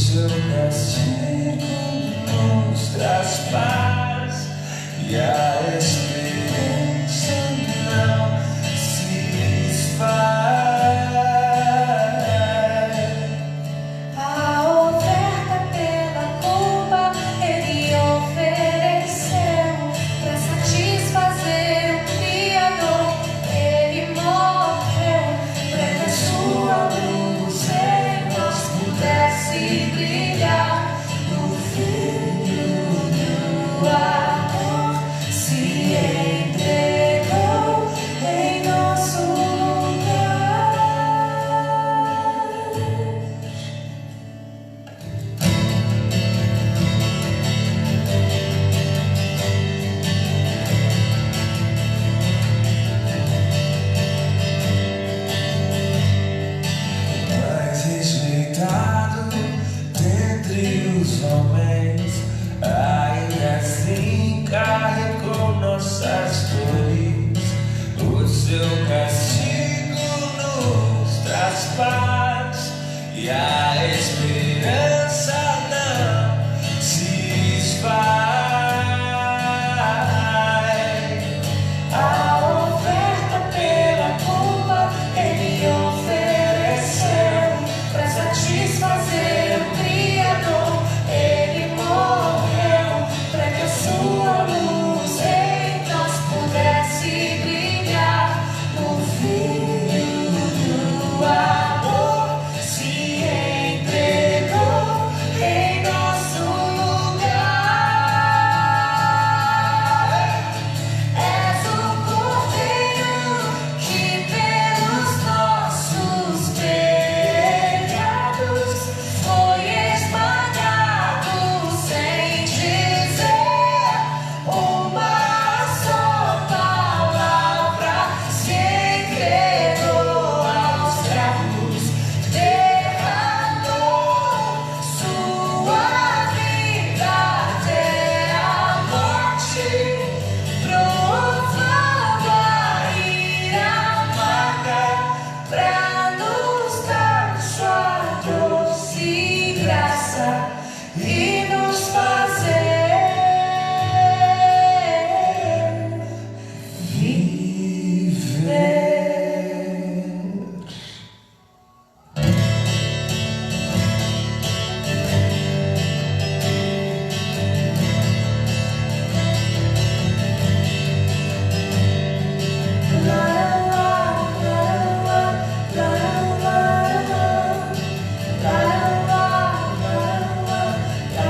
seu castigo nos traz paz e a esperança não se esvai. A oferta pela culpa ele ofereceu para satisfazer o Criador. Ele morreu para que a sua luz em nós pudesse brilhar. No Filho do amor se entregou em nosso lugar. Mais rejeitado dentre os homens, ainda assim carregou nossas dores. O seu castigo nos traz paz e a esperança não se esvai. A oferta pela culpa ele ofereceu para satisfazer o Criador. Ele morreu para que a sua luz em nós pudesse brilhar. O Filho do amor se entregou em nosso lugar. És o Cordeiro que pelos nossos pecados foi esmagado sem dizer uma só palavra. Se entregou aos cravos, derramou sua vida até a morte, provando a ira amarga pra nos dar sua doce graça e nos fazer viver. La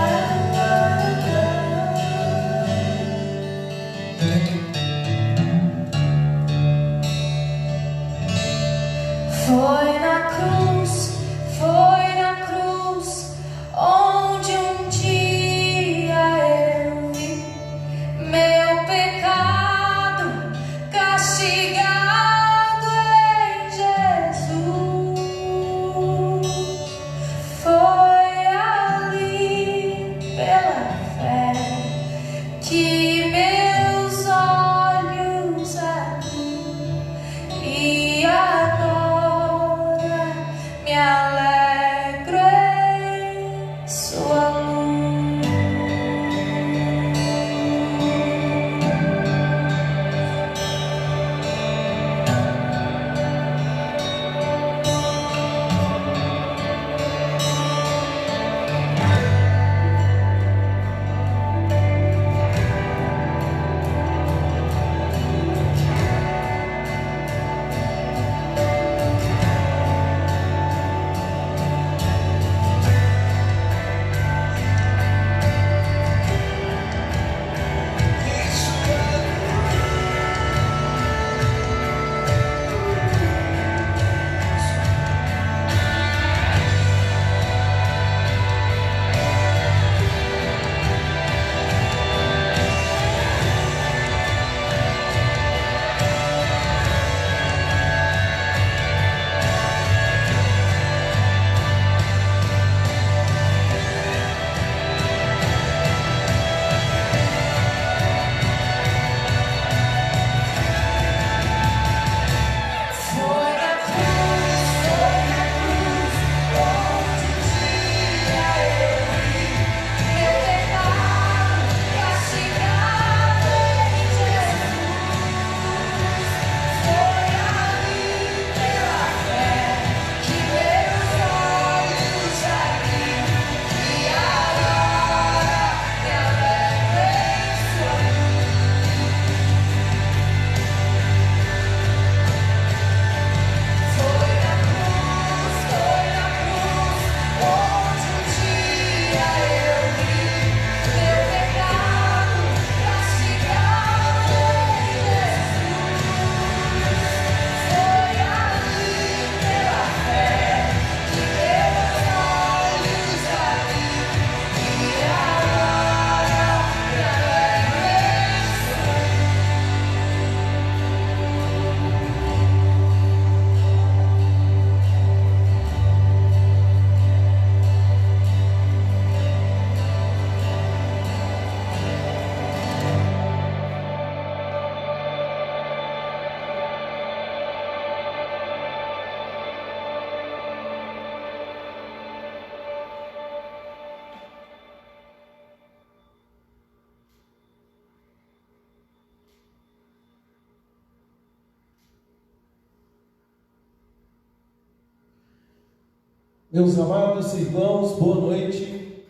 Meus amados irmãos, boa noite.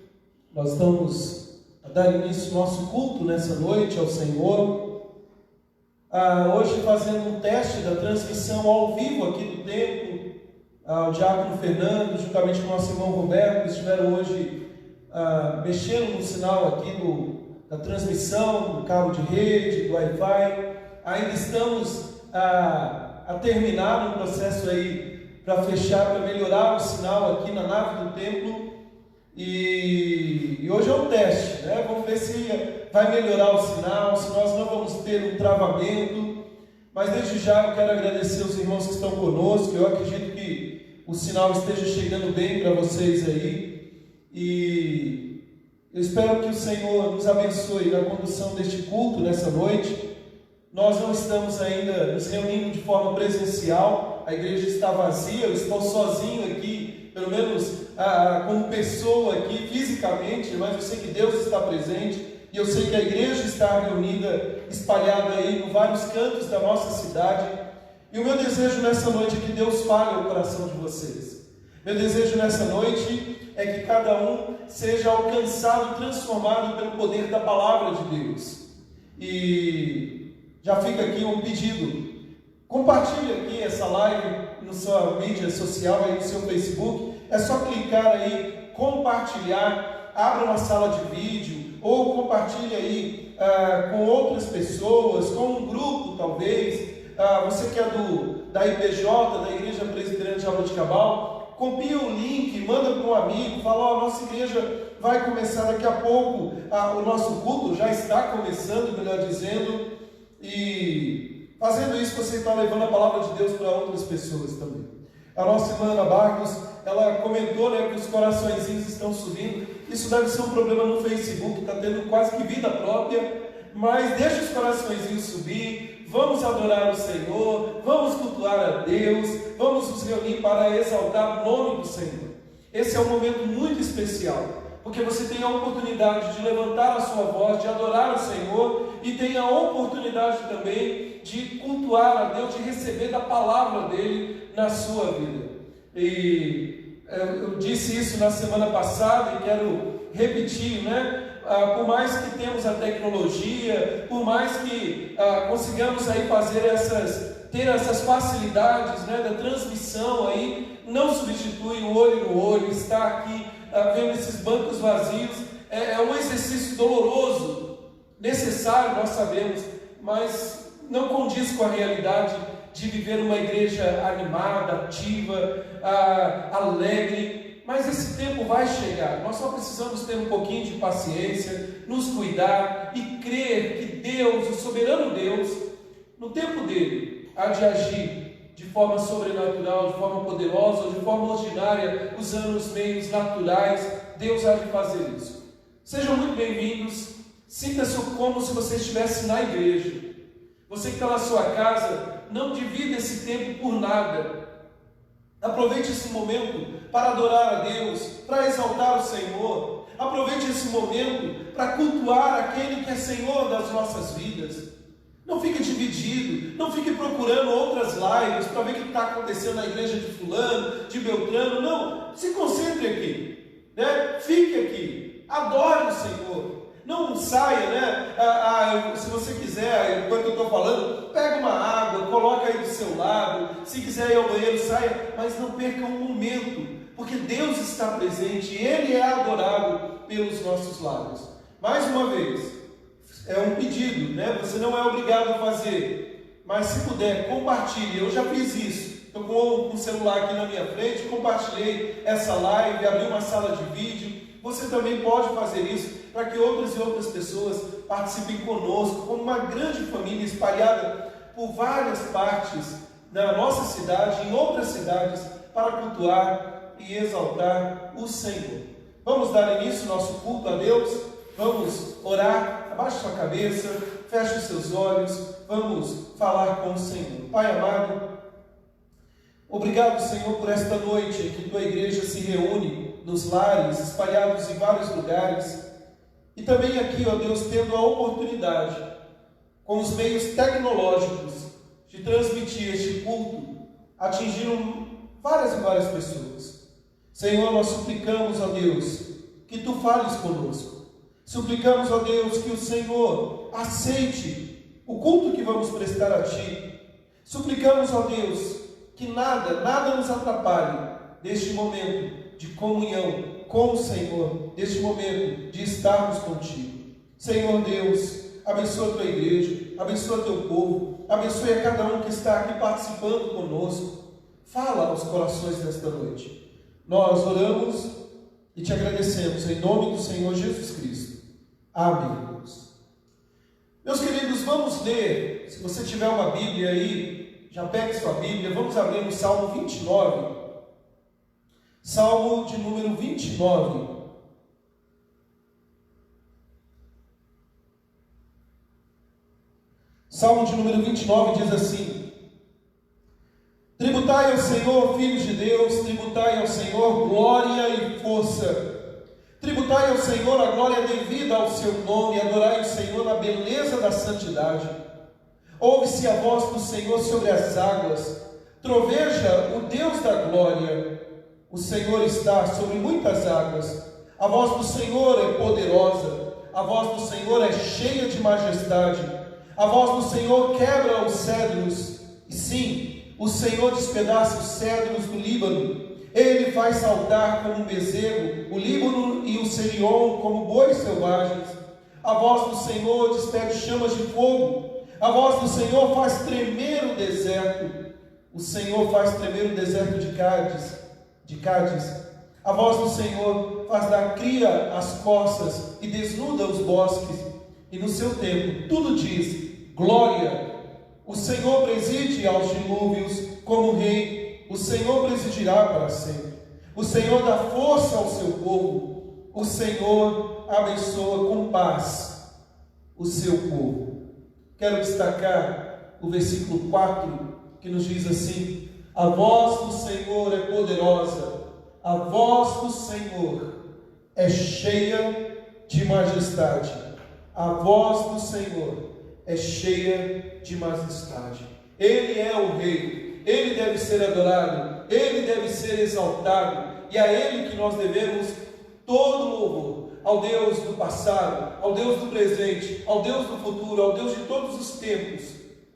Nós estamos a dar início ao nosso culto nessa noite ao Senhor. Hoje fazendo um teste da transmissão ao vivo aqui do templo. O diácono Fernando, juntamente com o nosso irmão Roberto, estiveram hoje mexendo no sinal aqui da transmissão, do cabo de rede, do Wi-Fi. Ainda estamos a terminar um processo aí para fechar, para melhorar o sinal aqui na nave do templo, e hoje é um teste, né? Vamos ver se vai melhorar o sinal, se nós não vamos ter um travamento, mas desde já eu quero agradecer os irmãos que estão conosco. Eu acredito que o sinal esteja chegando bem para vocês aí, e eu espero que o Senhor nos abençoe na condução deste culto nessa noite. Nós não estamos ainda nos reunindo de forma presencial, a igreja está vazia, eu estou sozinho aqui, pelo menos como pessoa aqui fisicamente, mas eu sei que Deus está presente, e eu sei que a igreja está reunida, espalhada aí em vários cantos da nossa cidade, e o meu desejo nessa noite é que Deus fale ao coração de vocês. Meu desejo nessa noite é que cada um seja alcançado, transformado pelo poder da palavra de Deus. E já fica aqui um pedido: compartilhe aqui essa live na sua mídia social, aí no seu Facebook. É só clicar aí, compartilhar, abra uma sala de vídeo, ou compartilhe aí com outras pessoas, com um grupo talvez. Você que é da IPJ, da Igreja Presbiteriana de Jaboticabal, copia o link, manda para um amigo, fala: nossa igreja vai começar daqui a pouco, o nosso culto já está começando, melhor dizendo. E fazendo isso, você está levando a palavra de Deus para outras pessoas também. A nossa irmã Ana Barcos, ela comentou, que os coraçõezinhos estão subindo. Isso deve ser um problema no Facebook, está tendo quase que vida própria, mas deixa os coraçõezinhos subir. Vamos adorar o Senhor, vamos cultuar a Deus, vamos nos reunir para exaltar o nome do Senhor. Esse é um momento muito especial, porque você tem a oportunidade de levantar a sua voz, de adorar o Senhor, e tem a oportunidade também de cultuar a Deus, de receber da palavra dele na sua vida. E eu disse isso na semana passada e quero repetir, por mais que temos a tecnologia, por mais que consigamos aí ter essas facilidades, da transmissão aí, não substitui o olho no olho. Estar aqui vendo esses bancos vazios é um exercício doloroso, necessário, nós sabemos, mas não condiz com a realidade de viver uma igreja animada, ativa, alegre. Mas esse tempo vai chegar. Nós só precisamos ter um pouquinho de paciência, nos cuidar e crer que Deus, o soberano Deus, no tempo dele, há de agir de forma sobrenatural, de forma poderosa, ou de forma ordinária, usando os meios naturais. Deus há de fazer isso. Sejam muito bem-vindos. Sinta-se como se você estivesse na igreja. Você que está na sua casa, não divida esse tempo por nada. Aproveite esse momento para adorar a Deus, para exaltar o Senhor. Aproveite esse momento para cultuar aquele que é Senhor das nossas vidas. Não fique dividido, não fique procurando outras lives para ver o que está acontecendo na igreja de fulano, de Beltrano. Não, se concentre aqui, fique aqui, adore o Senhor. Não saia, se você quiser, enquanto eu estou falando, pega uma água, coloca aí do seu lado. Se quiser ir ao banheiro, saia, mas não perca um momento, porque Deus está presente e Ele é adorado pelos nossos lábios. Mais uma vez, é um pedido, você não é obrigado a fazer, mas se puder, compartilhe. Eu já fiz isso, estou com o celular aqui na minha frente, compartilhei essa live, abri uma sala de vídeo. Você também pode fazer isso, para que outras e outras pessoas participem conosco, como uma grande família espalhada por várias partes da nossa cidade, em outras cidades, para cultuar e exaltar o Senhor. Vamos dar início ao nosso culto a Deus, vamos orar. Abaixe sua cabeça, feche os seus olhos, vamos falar com o Senhor. Pai amado, obrigado, Senhor, por esta noite em que tua igreja se reúne nos lares, espalhados em vários lugares, e também aqui, ó Deus, tendo a oportunidade, com os meios tecnológicos, de transmitir este culto, atingiram várias e várias pessoas. Senhor, nós suplicamos, ó Deus, que Tu fales conosco. Suplicamos, ó Deus, que o Senhor aceite o culto que vamos prestar a Ti. Suplicamos, ó Deus, que nada nos atrapalhe deste momento de comunhão com o Senhor, deste momento de estarmos contigo. Senhor Deus, abençoa a Tua igreja, abençoa Teu povo, abençoe a cada um que está aqui participando conosco. Fala aos corações nesta noite. Nós oramos e Te agradecemos em nome do Senhor Jesus Cristo. Amém. Meus queridos, vamos ler, se você tiver uma Bíblia aí, já pegue sua Bíblia, vamos abrir no Salmo 29. Salmo de número 29. Salmo de número 29 diz assim: tributai ao Senhor, filhos de Deus, tributai ao Senhor glória e força. Tributai ao Senhor a glória devida ao seu nome, adorai o Senhor na beleza da santidade. Ouve-se a voz do Senhor sobre as águas, troveja o Deus da glória. O Senhor está sobre muitas águas, a voz do Senhor é poderosa, a voz do Senhor é cheia de majestade, a voz do Senhor quebra os cedros, e sim, o Senhor despedaça os cedros do Líbano. Ele faz saltar como um bezerro o Líbano e o Sirion como bois selvagens. A voz do Senhor despede chamas de fogo. A voz do Senhor faz tremer o deserto. O Senhor faz tremer o deserto de Cádiz. A voz do Senhor faz dar cria às corças e desnuda os bosques. E no seu tempo tudo diz glória. O Senhor preside aos dilúvios como rei. O Senhor presidirá para sempre. O Senhor dá força ao seu povo. O Senhor abençoa com paz o seu povo. Quero destacar o versículo 4, que nos diz assim: a voz do Senhor é poderosa, a voz do Senhor é cheia de majestade. A voz do Senhor é cheia de majestade. Ele é o Rei. Ele deve ser adorado, Ele deve ser exaltado, e a Ele que nós devemos todo louvor, ao Deus do passado, ao Deus do presente, ao Deus do futuro, ao Deus de todos os tempos,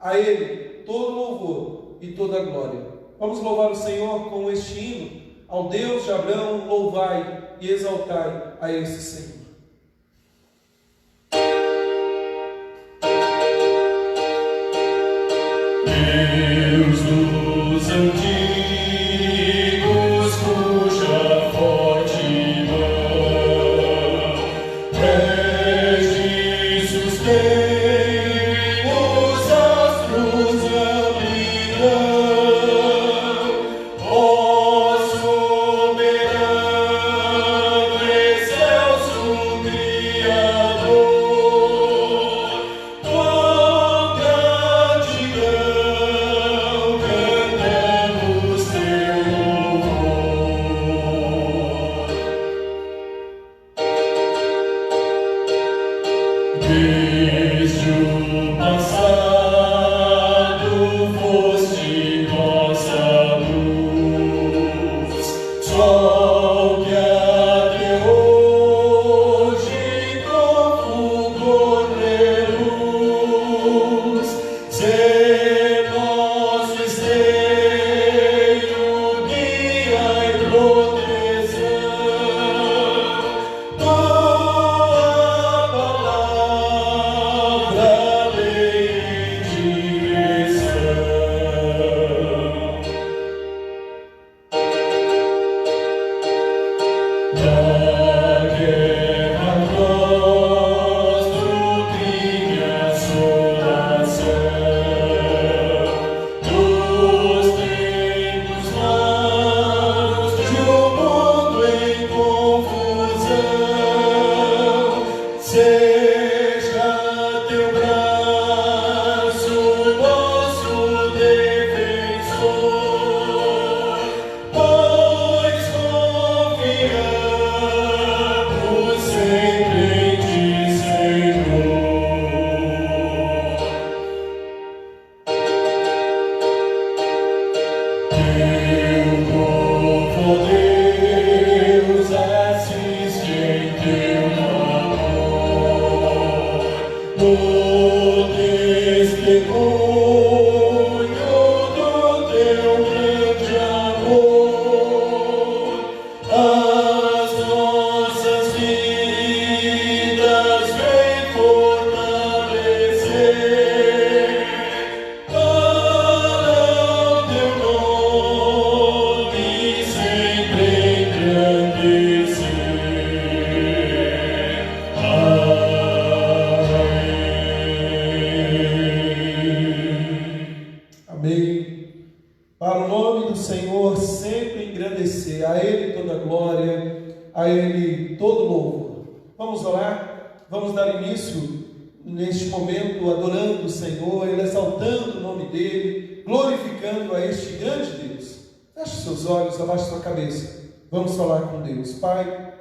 a Ele todo louvor e toda glória. Vamos louvar o Senhor com este hino: ao Deus de Abraão louvai e exaltai a esse Senhor. Deus dos antigos, cuja forte mão rege sustém os astros abrirão. Ó soberano, excelso Criador, tua gratidão cantamos teu louvor. Desde o passado foste nossa luz, sol que até hoje com fulgor reluz. Ser nosso esteio, guia e proteção. Tua palavra do testemunho do teu grande amor, as nossas vidas vem fortalecer para o teu nome sempre engrandecer. Amém. Para o nome do Senhor sempre engrandecer, a Ele toda glória, a Ele todo louvor. Vamos orar, vamos dar início neste momento adorando o Senhor, exaltando o nome dEle, glorificando a este grande Deus. Feche seus olhos, abaixe sua cabeça, vamos falar com Deus. Pai,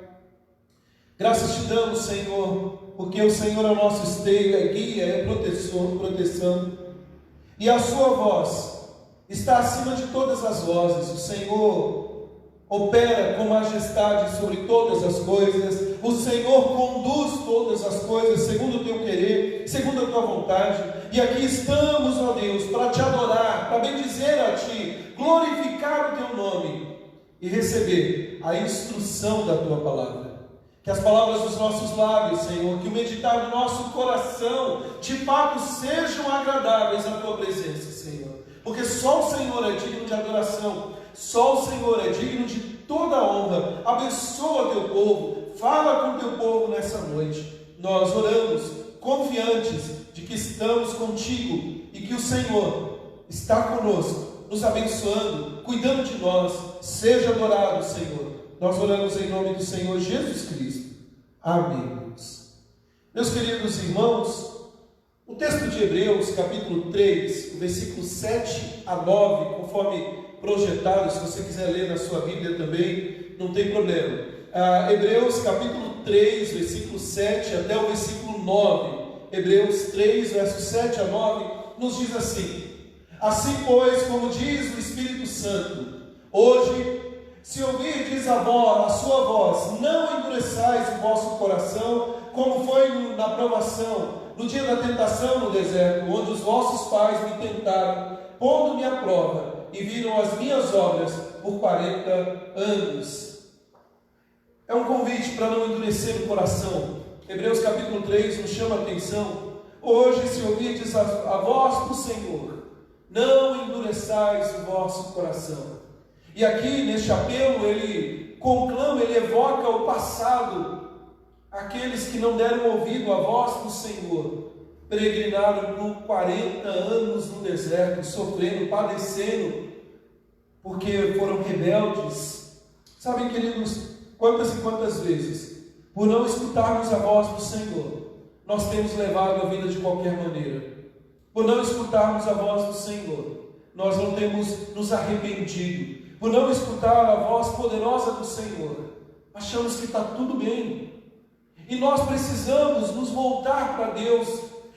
graças te damos, Senhor, porque o Senhor é o nosso esteio, é guia, é proteção, e a sua voz está acima de todas as vozes. O Senhor opera com majestade sobre todas as coisas, o Senhor conduz todas as coisas segundo o teu querer, segundo a tua vontade, e aqui estamos, ó Deus, para te adorar, para bendizer a ti, glorificar o teu nome e receber a instrução da tua palavra. Que as palavras dos nossos lábios, Senhor, que o meditar do nosso coração, de fato sejam agradáveis à tua presença, Senhor. Porque só o Senhor é digno de adoração, só o Senhor é digno de toda a honra. Abençoa teu povo, fala com teu povo nessa noite. Nós oramos confiantes de que estamos contigo e que o Senhor está conosco, nos abençoando, cuidando de nós. Seja adorado, Senhor. Nós oramos em nome do Senhor Jesus Cristo. Amém. Meus queridos irmãos, o texto de Hebreus, capítulo 3, versículos 7 a 9, conforme projetado, se você quiser ler na sua Bíblia também, não tem problema. Hebreus, capítulo 3, versículo 7 até o versículo 9. Hebreus 3, versos 7 a 9, nos diz assim: assim, pois, como diz o Espírito Santo, hoje, se ouvirdes a sua voz, não endureçais o vosso coração, como foi na provação, no dia da tentação no deserto, onde os vossos pais me tentaram, pondo-me à prova, e viram as minhas obras por 40 anos. É um convite para não endurecer o coração. Hebreus capítulo 3 nos chama a atenção. Hoje, se ouvirdes a voz do Senhor, não endureçais o vosso coração. E aqui, neste apelo, ele conclama, ele evoca o passado. Aqueles que não deram ouvido à voz do Senhor, peregrinaram por 40 anos no deserto, sofrendo, padecendo, porque foram rebeldes. Sabem, queridos, quantas e quantas vezes, por não escutarmos a voz do Senhor, nós temos levado a vida de qualquer maneira. Por não escutarmos a voz do Senhor, nós não temos nos arrependido. Por não escutar a voz poderosa do Senhor, achamos que está tudo bem. E nós precisamos nos voltar para Deus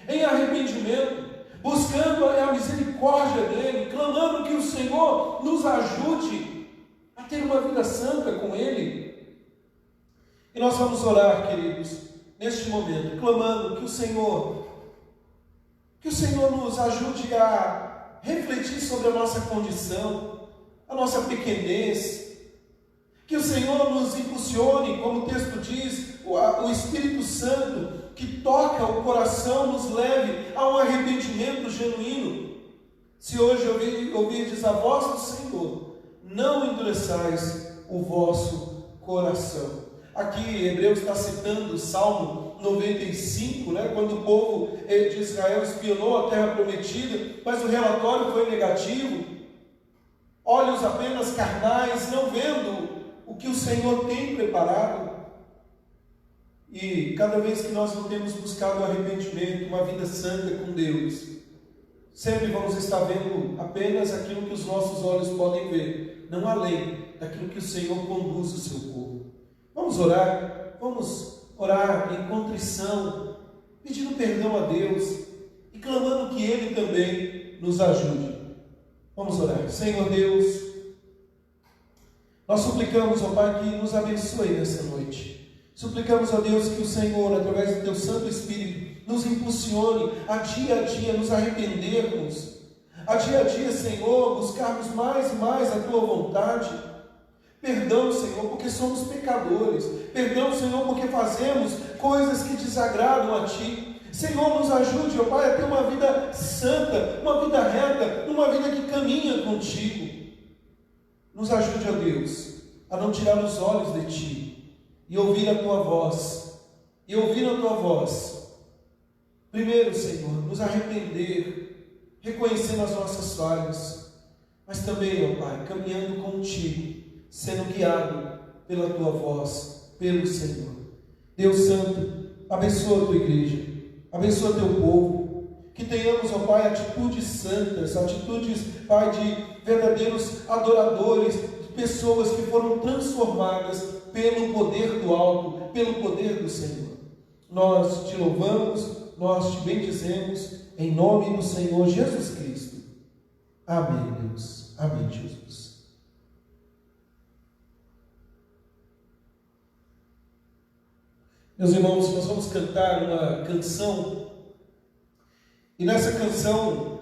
em arrependimento, buscando a misericórdia dEle, clamando que o Senhor nos ajude a ter uma vida santa com Ele. E nós vamos orar, queridos, neste momento, clamando que o Senhor nos ajude a refletir sobre a nossa condição, a nossa pequenez, que o Senhor nos impulsione, como o texto diz, o Espírito Santo que toca o coração nos leve a um arrependimento genuíno. Se hoje ouvirdes a voz do Senhor, não endureçais o vosso coração. Aqui Hebreus está citando o Salmo 95, quando o povo de Israel espionou a terra prometida, mas o relatório foi negativo. Olhos apenas carnais, não vendo o que o Senhor tem preparado. E cada vez que nós não temos buscado o arrependimento, uma vida santa com Deus, sempre vamos estar vendo apenas aquilo que os nossos olhos podem ver, não além daquilo que o Senhor conduz o seu povo. Vamos orar em contrição, pedindo perdão a Deus e clamando que Ele também nos ajude. Vamos orar. Senhor Deus, nós suplicamos, ó Pai, que nos abençoe nessa noite. Suplicamos a Deus que o Senhor, através do Teu Santo Espírito, nos impulsione a dia nos arrependermos, a dia, Senhor, buscarmos mais e mais a Tua vontade. Perdão, Senhor, porque somos pecadores. Perdão, Senhor, porque fazemos coisas que desagradam a Ti. Senhor, nos ajude, ó Pai, a ter uma vida santa, uma vida reta, uma vida que caminha contigo. Nos ajude, ó Deus, a não tirar os olhos de Ti e ouvir a Tua voz. E ouvir a Tua voz. Primeiro, Senhor, nos arrepender, reconhecendo as nossas falhas, mas também, ó Pai, caminhando contigo, sendo guiado pela Tua voz, pelo Senhor. Deus Santo, abençoa a Tua igreja, abençoa Teu povo, que tenhamos, ó Pai, atitudes santas, atitudes, Pai, de verdadeiros adoradores, de pessoas que foram transformadas pelo poder do alto, pelo poder do Senhor. Nós Te louvamos, nós Te bendizemos, em nome do Senhor Jesus Cristo. Amém, Deus. Amém, Jesus. Meus irmãos, nós vamos cantar uma canção, e nessa canção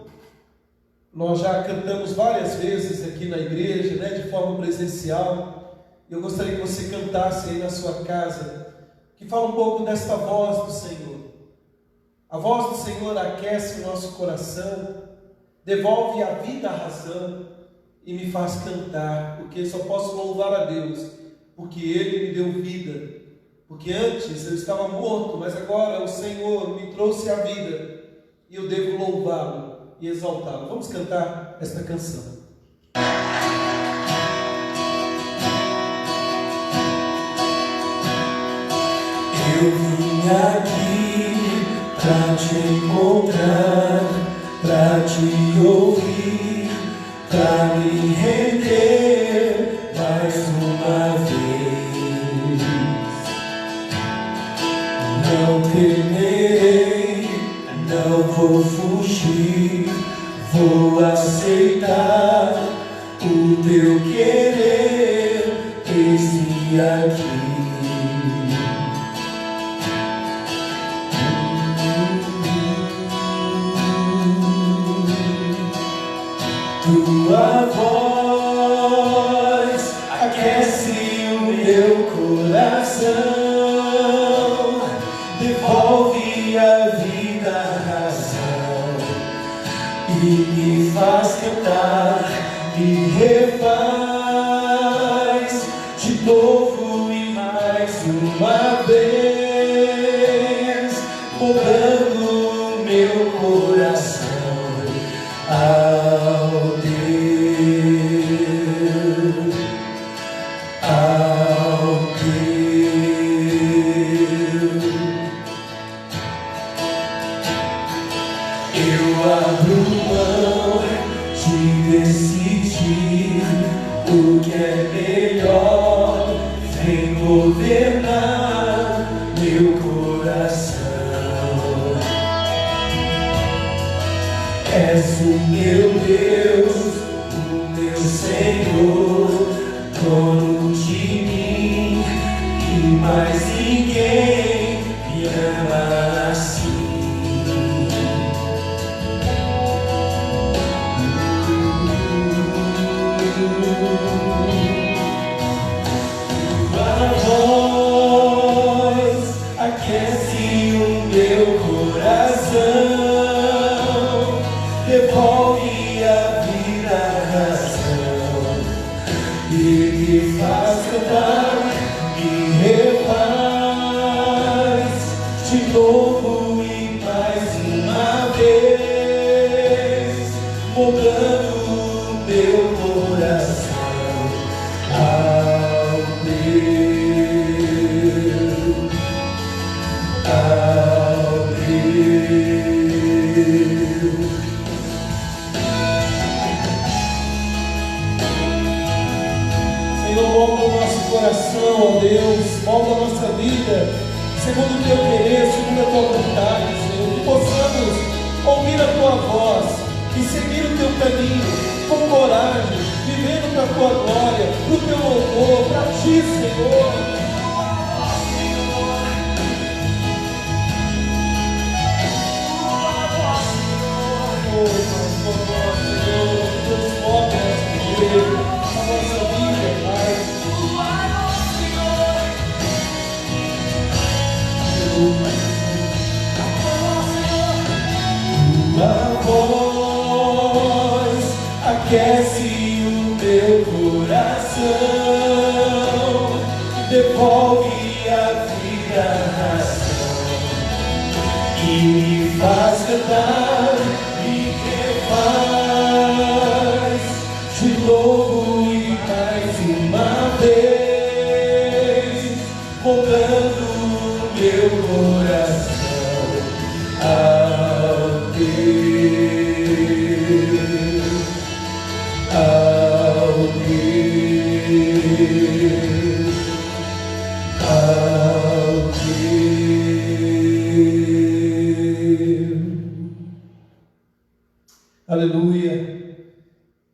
nós já cantamos várias vezes aqui na igreja, de forma presencial. Eu gostaria que você cantasse aí na sua casa, que fala um pouco desta voz do Senhor. A voz do Senhor aquece o nosso coração, devolve a vida à razão e me faz cantar, porque só posso louvar a Deus, porque Ele me deu vida. Porque antes eu estava morto, mas agora o Senhor me trouxe a vida e eu devo louvá-lo e exaltá-lo. Vamos cantar esta canção. Eu vim aqui pra Te encontrar, pra Te ouvir, pra me render mais uma vez. Não temerei, não vou fugir, vou aceitar o Teu querer, eis-me aqui. Tua voz aquece o meu coração, devolve a vida à razão e me faz cantar, me refaz de novo e mais uma vez, moldando o meu coração ao Teu. Eu abro mão de decidir o que é melhor, vem governar meu coração. És o meu Deus, o meu Senhor, dono de mim, e mais ninguém me ama assim. Tua voz aquece o meu coração, devolve a vida à razão e me faz cantar, me refaz de novo e mais uma vez, moldando o meu coração ao Teu. Senhor, molda o nosso coração, ó Deus, molda a nossa vida, segundo o Teu querer, segundo a Tua vontade, Senhor, que possamos ouvir a Tua voz e seguir o Teu caminho com coragem, vivendo para a Tua glória, para o Teu louvor, para Ti, Senhor. me faz cantar, me refaz de novo e mais uma vez, moldando meu coração ao teu, ao teu. Aleluia.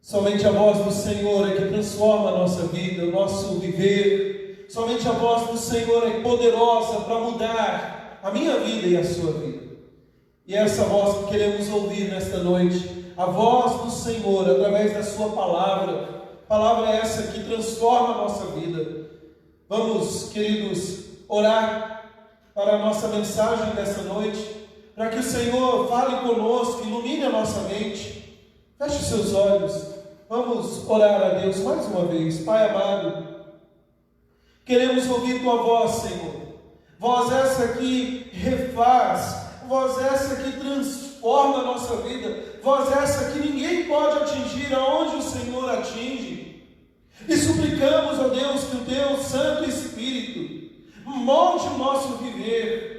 Somente a voz do Senhor é que transforma a nossa vida, o nosso viver. Somente a voz do Senhor é poderosa para mudar a minha vida e a sua vida. E é essa voz que queremos ouvir nesta noite. A voz do Senhor através da sua palavra. Palavra essa que transforma a nossa vida. Vamos, queridos, orar para a nossa mensagem dessa noite, para que o Senhor fale conosco, ilumine a nossa mente. Feche os seus olhos. Vamos orar a Deus mais uma vez. Pai amado, queremos ouvir Tua voz, Senhor. Voz essa que refaz, voz essa que transforma a nossa vida, voz essa que ninguém pode atingir aonde o Senhor atinge. E suplicamos, ó Deus, que o Teu Santo Espírito molde o nosso viver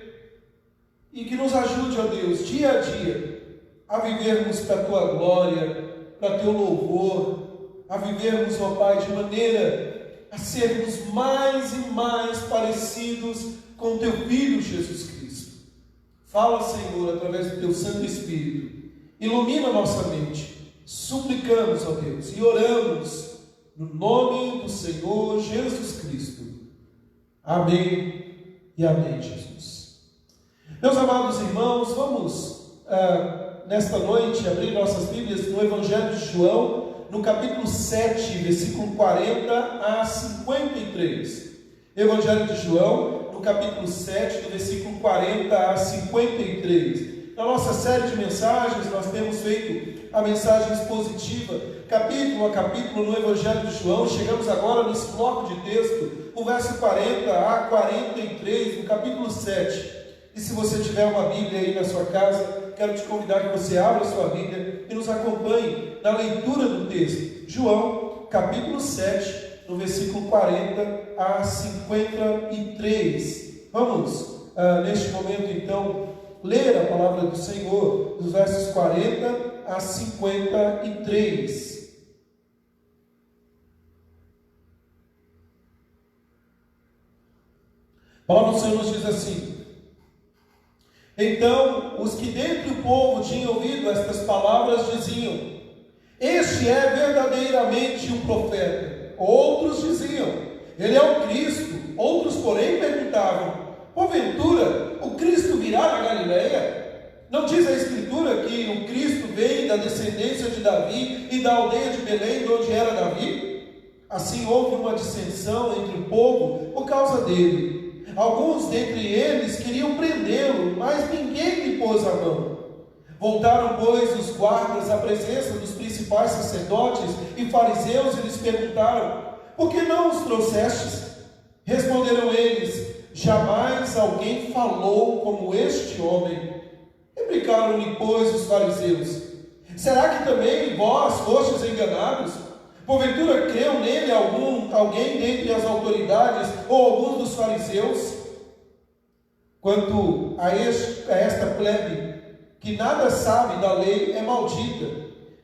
e que nos ajude, ó Deus, dia a dia, a vivermos para a Tua glória, para Teu louvor, a vivermos, ó Pai, de maneira a sermos mais e mais parecidos com Teu Filho Jesus Cristo. Fala, Senhor, através do Teu Santo Espírito, ilumina a nossa mente. Suplicamos, ó Deus, e oramos no nome do Senhor Jesus Cristo. Amém e amém, Jesus. Meus amados irmãos, vamos nesta noite abrir nossas Bíblias no Evangelho de João, no capítulo 7, versículo 40 a 53. Evangelho de João, no capítulo 7, do versículo 40 a 53. Na nossa série de mensagens, nós temos feito a mensagem expositiva, capítulo a capítulo, no Evangelho de João. Chegamos agora nesse bloco de texto, o verso 40 a 43, no capítulo 7. E se você tiver uma Bíblia aí na sua casa, quero te convidar que você abra a sua Bíblia e nos acompanhe na leitura do texto. João, capítulo 7, no versículo 40 a 53. Vamos, neste momento, então, ler a palavra do Senhor, dos versos 40 a 53. A palavra do Senhor nos diz assim: então, os que dentre o povo tinham ouvido estas palavras diziam: este é verdadeiramente um profeta. Outros diziam: ele é o Cristo. Outros, porém, perguntavam: porventura, o Cristo virá da Galileia? Não diz a Escritura que o Cristo veio da descendência de Davi e da aldeia de Belém, de onde era Davi? Assim houve uma dissensão entre o povo por causa dele. Alguns dentre eles queriam prendê-lo, mas ninguém lhe pôs a mão. Voltaram, pois, os guardas à presença dos principais sacerdotes e fariseus e lhes perguntaram: por que não os trouxestes? Responderam eles: jamais alguém falou como este homem. Replicaram-lhe, pois, os fariseus: será que também vós fostes enganados? Porventura creu nele alguém dentre as autoridades ou alguns dos fariseus? Quanto a esta plebe, que nada sabe da lei, é maldita.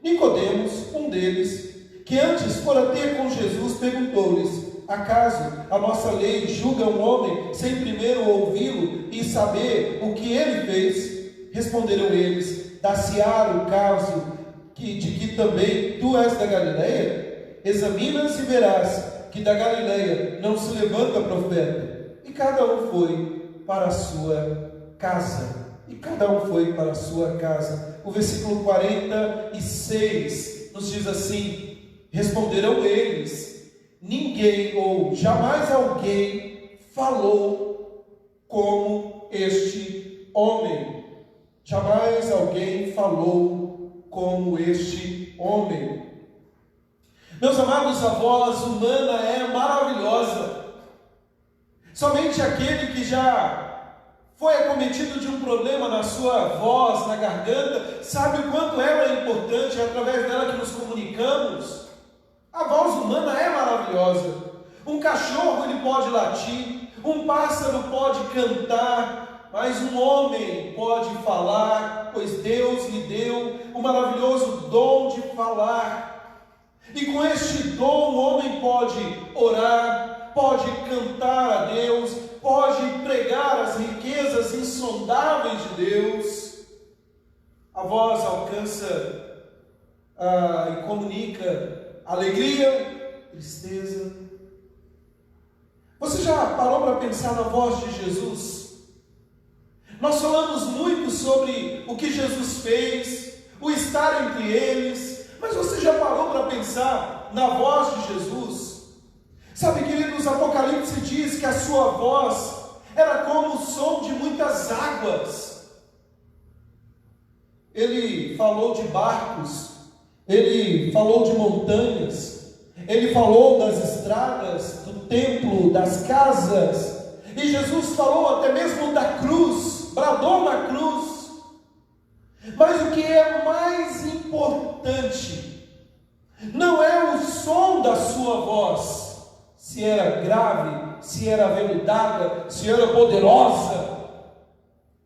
Nicodemos, um deles, que antes fora ter com Jesus, perguntou-lhes: acaso a nossa lei julga um homem sem primeiro ouvi-lo e saber o que ele fez? Responderam eles: dar-se-á o caso de que também tu és da Galileia? Examinas e verás que da Galileia não se levanta profeta. E cada um foi para a sua casa. E cada um foi para a sua casa. O versículo 46 nos diz assim: responderam eles: ninguém ou jamais alguém falou como este homem. Jamais alguém falou como este homem. Meus amados, a voz humana é maravilhosa. Somente aquele que já foi acometido de um problema na sua voz, na garganta, sabe o quanto ela é importante, é através dela que nos comunicamos. A voz humana é maravilhosa. Um cachorro ele pode latir, um pássaro pode cantar, mas um homem pode falar, pois Deus lhe deu o maravilhoso dom de falar. E com este dom o homem pode orar, pode cantar a Deus, pode pregar as riquezas insondáveis de Deus. A voz alcança e comunica alegria, tristeza. Você já parou para pensar na voz de Jesus? Nós falamos muito sobre o que Jesus fez, o estar entre eles, mas você já parou para pensar na voz de Jesus? Sabe, queridos, Apocalipse diz que a sua voz era como o som de muitas águas. Ele falou de barcos, ele falou de montanhas, ele falou das estradas, do templo, das casas, e Jesus falou até mesmo da cruz, bradou na cruz. Mas o que é mais importante não é o som da sua voz, se era grave, se era aveludada, se era poderosa,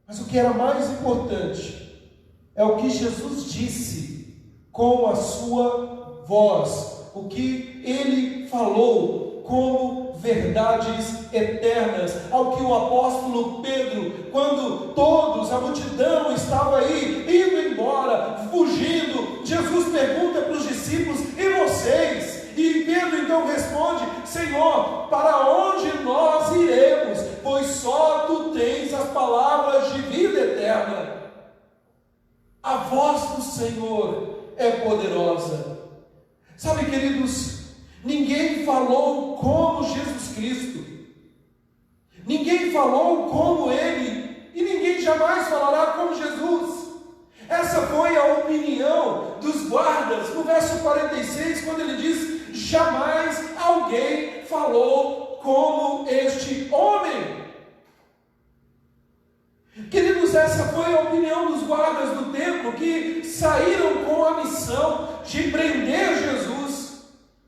mas o que era mais importante é o que Jesus disse com a sua voz, o que ele falou como verdades eternas, ao que o apóstolo Pedro, quando todos, a multidão estava aí, indo embora, fugindo, Jesus pergunta para os discípulos: e vocês? E Pedro então responde: Senhor, para onde nós iremos? Pois só tu tens as palavras de vida eterna. A voz do Senhor é poderosa. Sabe, queridos, ninguém falou como Jesus Cristo, ninguém falou como Ele, e ninguém jamais falará como Jesus. Essa foi a opinião dos guardas, no verso 46, quando ele diz: jamais alguém falou como este homem. Queridos, essa foi a opinião dos guardas do templo, que saíram com a missão de prender Jesus,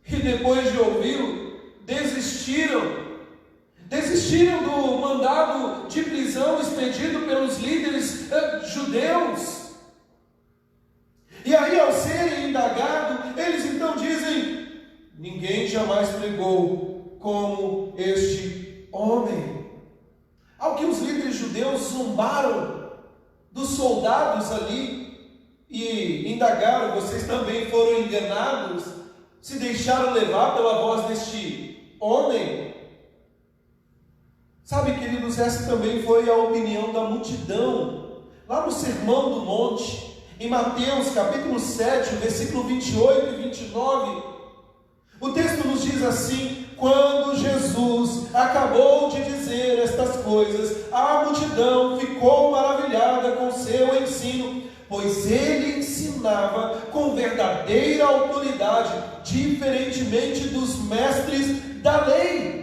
e depois de ouvi-lo, desistiram do mandado de prisão expedido pelos líderes judeus. E aí, ao serem indagados, eles então dizem: ninguém jamais pregou como este homem. Ao que os líderes judeus zombaram dos soldados ali e indagaram: vocês também foram enganados? Se deixaram levar pela voz deste homem? Sabe, queridos, essa também foi a opinião da multidão, lá no Sermão do Monte, em Mateus capítulo 7, versículo 28 e 29, o texto nos diz assim: quando Jesus acabou de dizer estas coisas, a multidão ficou maravilhada com seu ensino, pois ele ensinava com verdadeira autoridade, diferentemente dos mestres da lei.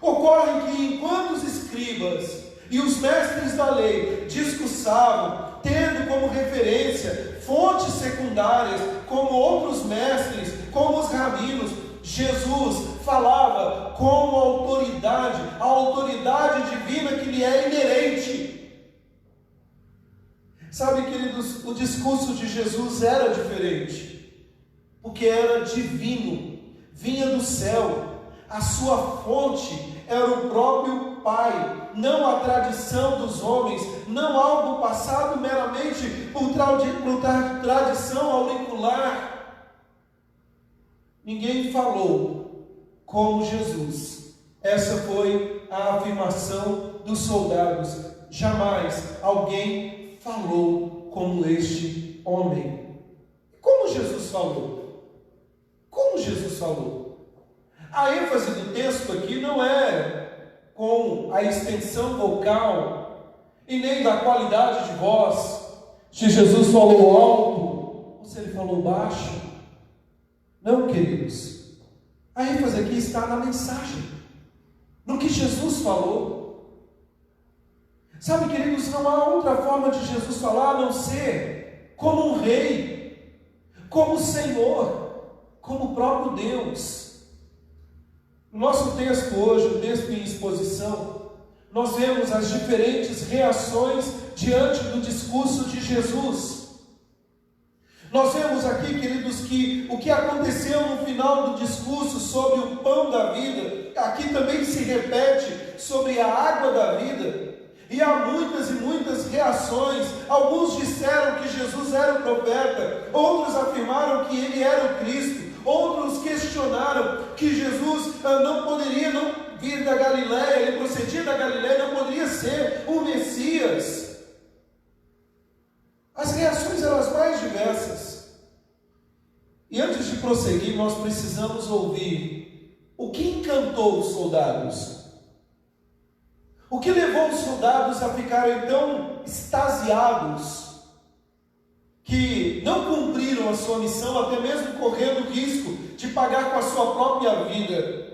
Ocorre que enquanto os escribas e os mestres da lei discursavam, tendo como referência fontes secundárias, como outros mestres, como os rabinos, Jesus falava com autoridade, a autoridade divina que lhe é inerente. Sabe, queridos, o discurso de Jesus era diferente, porque era divino, vinha do céu, a sua fonte era o próprio Pai, não a tradição dos homens, não algo passado meramente por tradição auricular. Ninguém falou como Jesus. Essa foi a afirmação dos soldados. Jamais alguém falou como este homem. Como Jesus falou? Como Jesus falou? A ênfase do texto aqui não é com a extensão vocal e nem da qualidade de voz, se Jesus falou alto ou se ele falou baixo. Não, queridos, a ênfase aqui está na mensagem, no que Jesus falou. Sabe, queridos, não há outra forma de Jesus falar a não ser como um rei, como Senhor, como o próprio Deus. No nosso texto hoje, o texto em exposição, nós vemos as diferentes reações diante do discurso de Jesus. Nós vemos aqui, queridos, que o que aconteceu no final do discurso sobre o pão da vida, aqui também se repete sobre a água da vida. E há muitas e muitas reações. Alguns disseram que Jesus era o profeta, outros afirmaram que ele era o Cristo, outros questionaram que Jesus não poderia não vir da Galiléia, ele procedia da Galiléia, não poderia ser o Messias. As reações eram as mais diversas. E antes de prosseguir, nós precisamos ouvir o que encantou os soldados. O que levou os soldados a ficarem tão extasiados que não cumpriram a sua missão, até mesmo correndo o risco de pagar com a sua própria vida.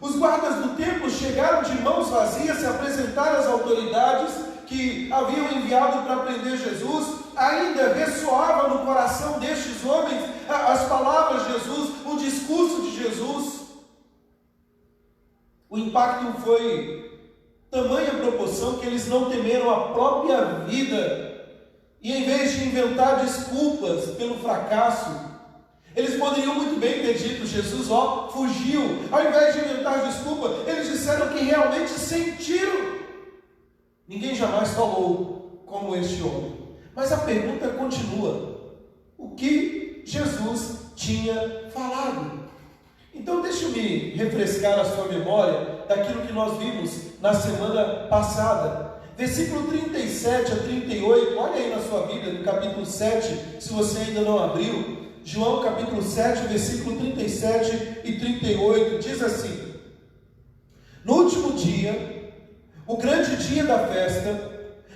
Os guardas do templo chegaram de mãos vazias, se apresentaram às autoridades que haviam enviado para prender Jesus. Ainda ressoava no coração destes homens as palavras de Jesus, o discurso de Jesus. O impacto foi tamanha proporção que eles não temeram a própria vida, e em vez de inventar desculpas pelo fracasso, eles poderiam muito bem ter dito: Jesus, fugiu. Ao invés de inventar desculpa, eles disseram que realmente sentiram. Ninguém jamais falou como este homem. Mas a pergunta continua: o que Jesus tinha falado? Então deixe-me refrescar a sua memória daquilo que nós vimos na semana passada. Versículo 37 a 38, olha aí na sua Bíblia, no capítulo 7, se você ainda não abriu. João capítulo 7, versículo 37 e 38, diz assim: no último dia, o grande dia da festa,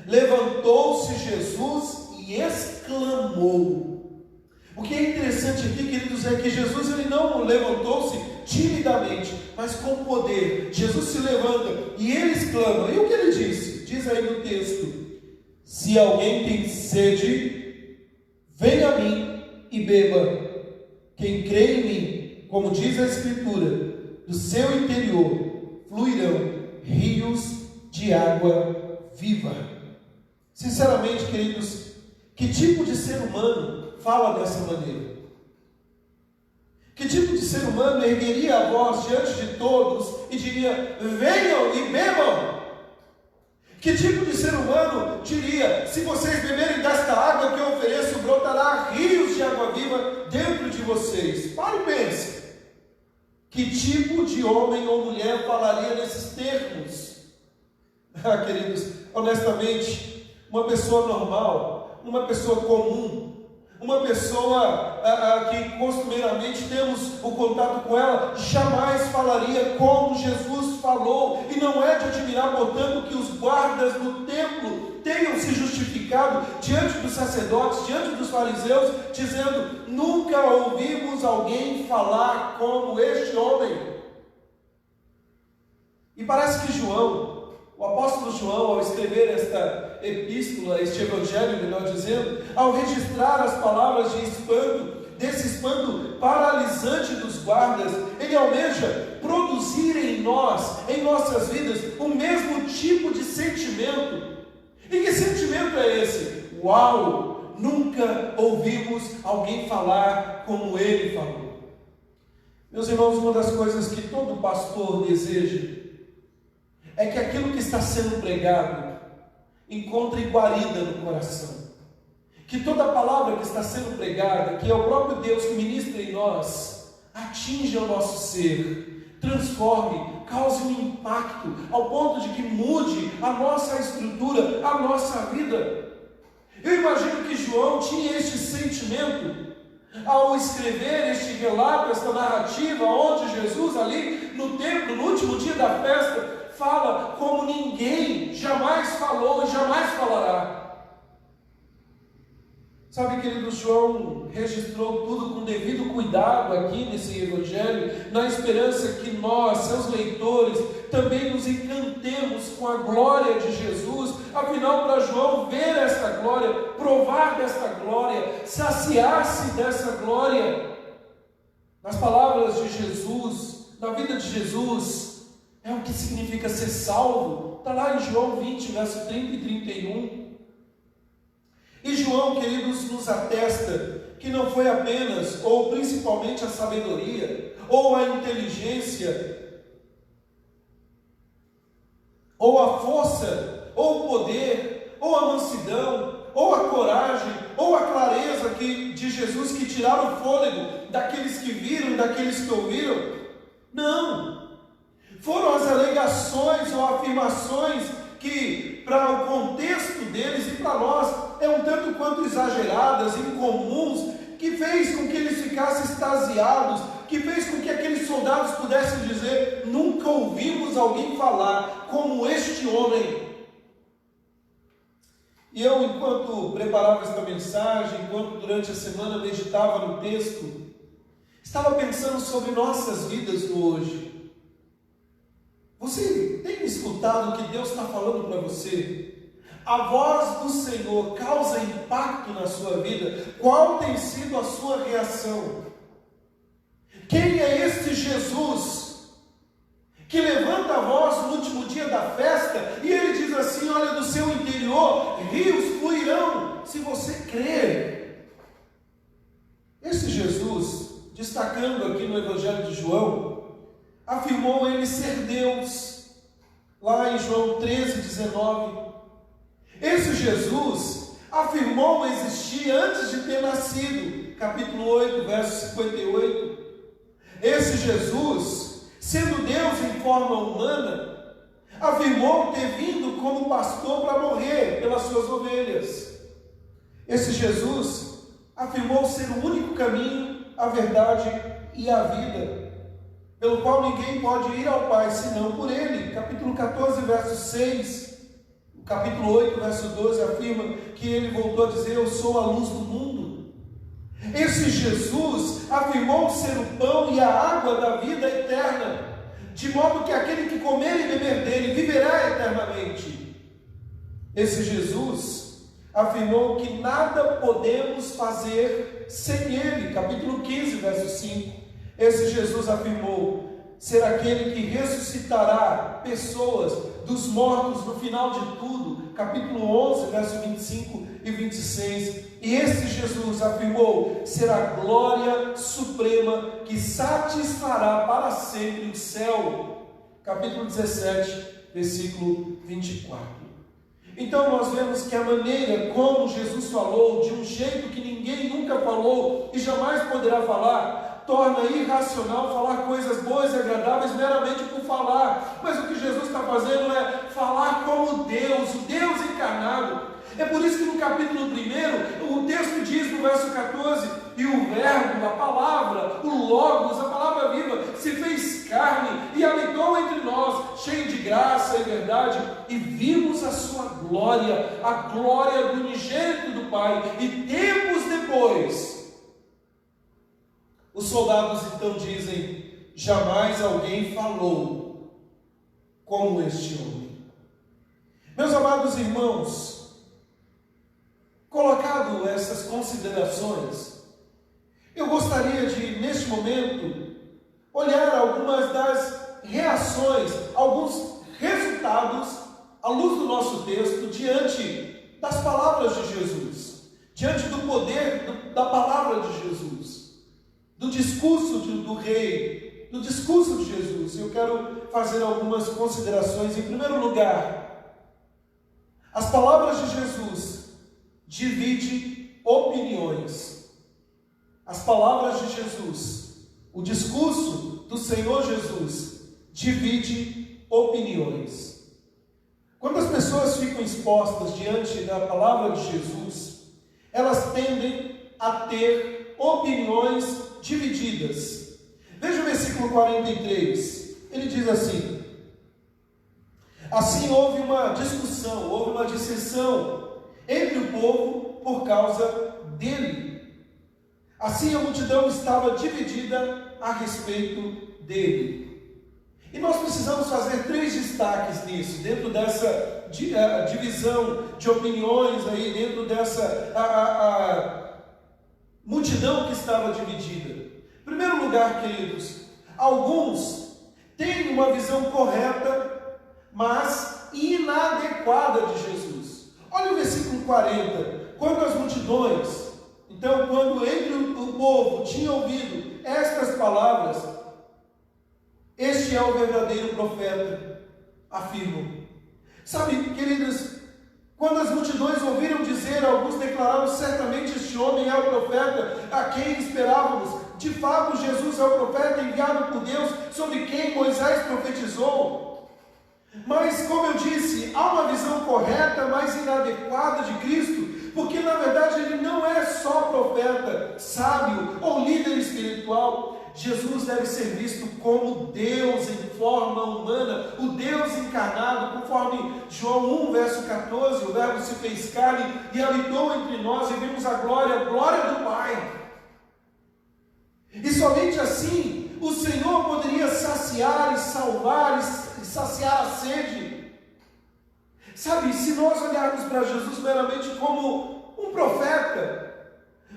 levantou-se Jesus e exclamou. O que é interessante aqui, queridos, é que Jesus ele não levantou-se timidamente, mas com poder. Jesus se levanta e ele exclama. E o que ele disse? Diz aí no texto: se alguém tem sede, venha a mim e beba. Quem crê em mim, como diz a Escritura, do seu interior fluirão rios de água viva. Sinceramente, queridos, que tipo de ser humano fala dessa maneira? Que tipo de ser humano ergueria a voz diante de todos e diria: venham e bebam? Que tipo de ser humano diria: se vocês beberem desta água que eu ofereço, brotará rios de água viva dentro de vocês? Pare e pense. Que tipo de homem ou mulher falaria nesses termos? Queridos, honestamente, uma pessoa normal, uma pessoa comum, uma pessoa que costumeiramente temos o contato com ela, jamais falaria como Jesus falou. E não é de admirar, portanto, que os guardas do templo tenham se justificado diante dos sacerdotes, diante dos fariseus, dizendo: nunca ouvimos alguém falar como este homem. E parece que João, o apóstolo João, ao escrever esta epístola, este evangelho, melhor dizendo, ao registrar as palavras de espanto, desse espanto paralisante dos guardas, ele almeja produzir em nós, em nossas vidas, o mesmo tipo de sentimento. E que sentimento é esse? Uau! Nunca ouvimos alguém falar como ele falou. Meus irmãos, uma das coisas que todo pastor deseja é que aquilo que está sendo pregado encontre guarida no coração. Que toda palavra que está sendo pregada, que é o próprio Deus que ministra em nós, atinja o nosso ser, transforme, cause um impacto, ao ponto de que mude a nossa estrutura, a nossa vida. Eu imagino que João tinha este sentimento ao escrever este relato, esta narrativa, onde Jesus ali no templo, no último dia da festa, fala como ninguém jamais falou e jamais falará. Sabe, querido, João registrou tudo com devido cuidado aqui nesse evangelho, na esperança que nós, seus leitores, também nos encantemos com a glória de Jesus, a João ver esta glória, provar desta glória, saciar-se dessa glória. Nas palavras de Jesus, na vida de Jesus, é o que significa ser salvo. Está lá em João 20, verso 30 e 31. E João, queridos, nos atesta que não foi apenas, ou principalmente a sabedoria, ou a inteligência, ou a força, ou o poder, ou a mansidão, ou a coragem, ou a clareza de Jesus que tiraram o fôlego daqueles que viram, daqueles que ouviram. Não! Foram as alegações ou afirmações que, para o contexto deles e para nós, é um tanto quanto exageradas, incomuns, que fez com que eles ficassem extasiados, que fez com que aqueles soldados pudessem dizer: nunca ouvimos alguém falar como este homem. E eu, enquanto preparava esta mensagem, enquanto durante a semana meditava no texto, estava pensando sobre nossas vidas no hoje. Você tem escutado o que Deus está falando para você? A voz do Senhor causa impacto na sua vida? Qual tem sido a sua reação? Quem é este Jesus que levanta a voz no último dia da festa e ele diz assim: olha, do seu interior rios fluirão, se você crer? Esse Jesus, destacando aqui no Evangelho de João, afirmou ele ser Deus, lá em João 13:19. Esse Jesus afirmou existir antes de ter nascido, capítulo 8, verso 58. Esse Jesus, sendo Deus em forma humana, afirmou ter vindo como pastor para morrer pelas suas ovelhas. Esse Jesus afirmou ser o único caminho, a verdade e a vida, pelo qual ninguém pode ir ao Pai senão por Ele. Capítulo 14, verso 6. O capítulo 8, verso 12 afirma que Ele voltou a dizer: eu sou a luz do mundo. Esse Jesus afirmou ser o pão e a água da vida eterna, de modo que aquele que comer e beber dele viverá eternamente. Esse Jesus afirmou que nada podemos fazer sem Ele. Capítulo 15, verso 5. Esse Jesus afirmou ser aquele que ressuscitará pessoas dos mortos no final de tudo. Capítulo 11, verso 25 e 26. E esse Jesus afirmou ser a glória suprema que satisfará para sempre o céu. Capítulo 17, versículo 24. Então nós vemos que a maneira como Jesus falou, de um jeito que ninguém nunca falou e jamais poderá falar, torna irracional falar coisas boas e agradáveis meramente por falar. Mas o que Jesus está fazendo é falar como Deus, o Deus encarnado. É por isso que no capítulo 1, o texto diz no verso 14: e o verbo, a palavra, o Logos, a palavra viva, se fez carne e habitou entre nós, cheio de graça e verdade, e vimos a sua glória, a glória do unigênito do Pai. E tempos depois, os soldados então dizem: jamais alguém falou como este homem. Meus amados irmãos, colocado essas considerações, eu gostaria de, neste momento, olhar algumas das reações, alguns resultados, à luz do nosso texto, diante das palavras de Jesus, diante do poder da palavra de Jesus, do discurso do rei, do discurso de Jesus. Eu quero fazer algumas considerações. Em primeiro lugar, as palavras de Jesus dividem opiniões. As palavras de Jesus, o discurso do Senhor Jesus, divide opiniões. Quando as pessoas ficam expostas diante da palavra de Jesus, elas tendem a ter opiniões divididas. Veja o versículo 43, ele diz assim: assim houve uma discussão, houve uma dissensão entre o povo por causa dele. Assim a multidão estava dividida a respeito dele. E nós precisamos fazer três destaques nisso, dentro divisão de opiniões aí dentro dessa a multidão que estava dividida. Em primeiro lugar, queridos, alguns têm uma visão correta, mas inadequada de Jesus. Olha o versículo 40. Quando as multidões, então, quando entre o povo tinha ouvido estas palavras, este é o verdadeiro profeta, afirmam. Sabe, queridos, quando as multidões ouviram dizer, alguns declararam: certamente este homem é o profeta a quem esperávamos. De fato, Jesus é o profeta enviado por Deus, sobre quem Moisés profetizou. Mas, como eu disse, há uma visão correta, mas inadequada de Cristo, porque na verdade ele não é só profeta, sábio ou líder espiritual. Jesus deve ser visto como Deus em forma humana, o Deus encarnado, conforme João 1, verso 14, o verbo se fez carne e habitou entre nós e vimos a glória do Pai. E somente assim o Senhor poderia saciar e salvar e saciar a sede. Sabe, se nós olharmos para Jesus meramente como um profeta,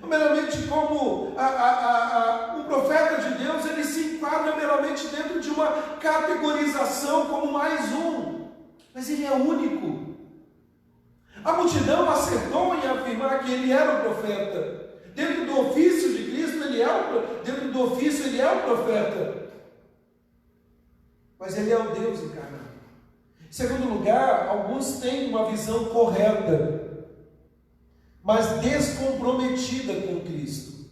meramente como um profeta de Deus, ele se enquadra meramente dentro de uma categorização como mais um, mas ele é único. A multidão acertou em afirmar que ele era o profeta. Dentro do ofício de Cristo, dentro do ofício ele é o profeta, mas ele é o Deus encarnado. Em segundo lugar, alguns têm uma visão correta, mas descomprometida com Cristo.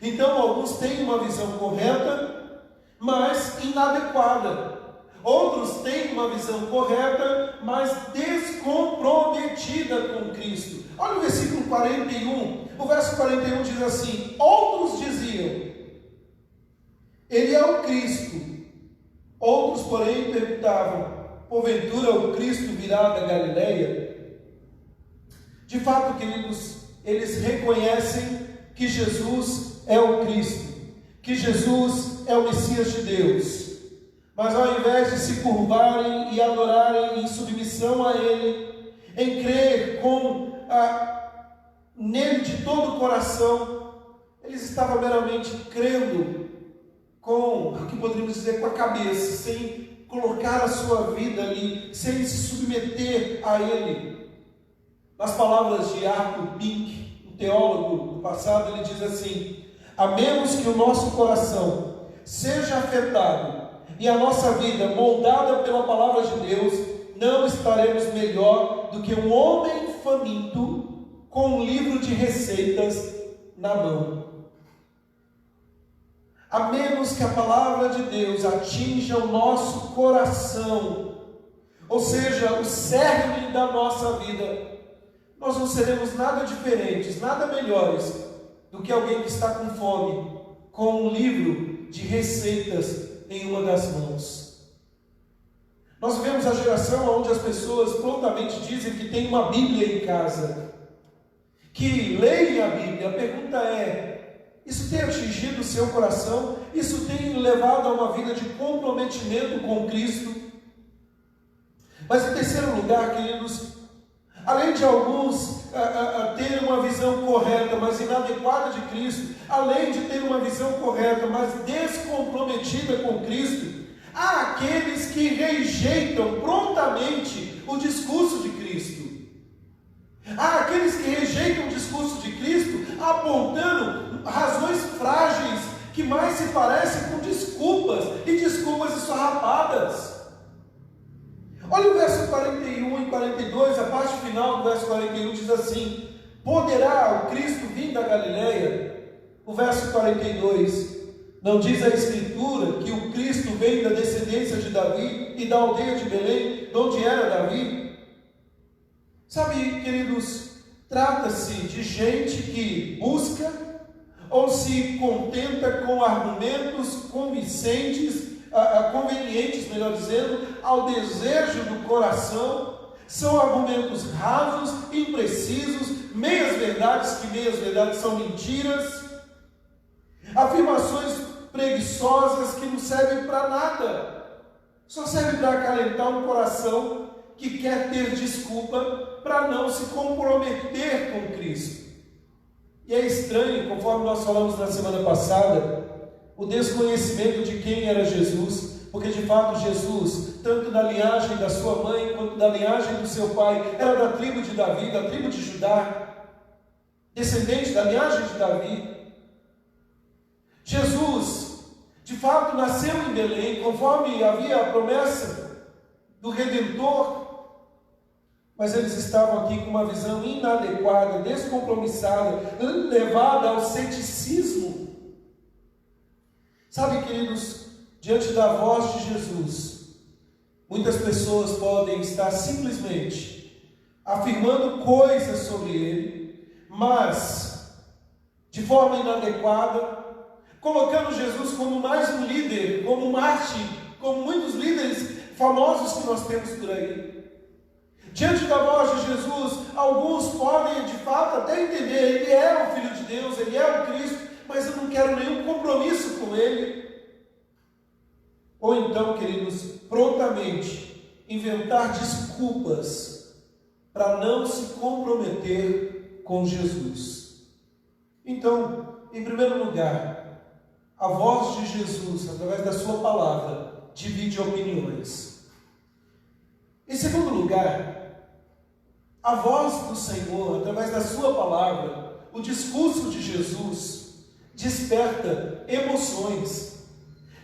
Então, alguns têm uma visão correta, mas inadequada. Outros têm uma visão correta, mas descomprometida com Cristo. Olha o versículo 41. O verso 41 diz assim: outros diziam: ele é o Cristo. Outros, porém, perguntavam: porventura o Cristo virá da Galileia? De fato, queridos, eles reconhecem que Jesus é o Cristo, que Jesus é o Messias de Deus. Mas ao invés de se curvarem e adorarem em submissão a Ele, em crer nele de todo o coração, eles estavam meramente crendo com, o que poderíamos dizer, com a cabeça, sem colocar a sua vida ali, sem se submeter a Ele. Nas palavras de Arthur Pink, um teólogo do passado, ele diz assim: a menos que o nosso coração seja afetado e a nossa vida moldada pela palavra de Deus, não estaremos melhor do que um homem faminto com um livro de receitas na mão. A menos que a palavra de Deus atinja o nosso coração, ou seja, o cerne da nossa vida, nós não seremos nada diferentes, nada melhores do que alguém que está com fome, com um livro de receitas em uma das mãos. Nós vivemos a geração onde as pessoas prontamente dizem que tem uma Bíblia em casa, que leem a Bíblia. A pergunta é: isso tem atingido o seu coração? Isso tem levado a uma vida de comprometimento com Cristo? Mas em terceiro lugar, queridos, além de alguns terem uma visão correta, mas inadequada de Cristo, além de ter uma visão correta, mas descomprometida com Cristo, há aqueles que rejeitam prontamente o discurso de Cristo. Há aqueles que rejeitam o discurso de Cristo, apontando razões frágeis que mais se parecem com desculpas esfarrapadas. Olha o verso 41 e 42, a parte final do verso 41 diz assim: poderá o Cristo vir da Galileia? O verso 42, não diz a Escritura que o Cristo veio da descendência de Davi e da aldeia de Belém, de onde era Davi? Sabe, queridos, trata-se de gente que busca ou se contenta com argumentos convincentes, convenientes, melhor dizendo, ao desejo do coração. São argumentos rasos, imprecisos, meias verdades, que meias verdades são mentiras, afirmações preguiçosas que não servem para nada, só servem para acalentar um coração que quer ter desculpa para não se comprometer com Cristo. E é estranho, conforme nós falamos na semana passada, o desconhecimento de quem era Jesus, porque de fato Jesus, tanto da linhagem da sua mãe, quanto da linhagem do seu pai, era da tribo de Davi, da tribo de Judá, descendente da linhagem de Davi. Jesus, de fato, nasceu em Belém, conforme havia a promessa do Redentor, mas eles estavam aqui com uma visão inadequada, descompromissada, levada ao ceticismo. Sabe, queridos, diante da voz de Jesus, muitas pessoas podem estar simplesmente afirmando coisas sobre Ele, mas de forma inadequada, colocando Jesus como mais um líder, como um mártir, como muitos líderes famosos que nós temos por aí. Diante da voz de Jesus, alguns podem de fato até entender, Ele é o Filho de Deus, Ele é o Cristo, mas eu não quero nenhum compromisso com Ele. Ou então, queridos, prontamente inventar desculpas para não se comprometer com Jesus. Então, em primeiro lugar, a voz de Jesus, através da sua palavra, divide opiniões. Em segundo lugar, a voz do Senhor, através da sua palavra, o discurso de Jesus, desperta emoções.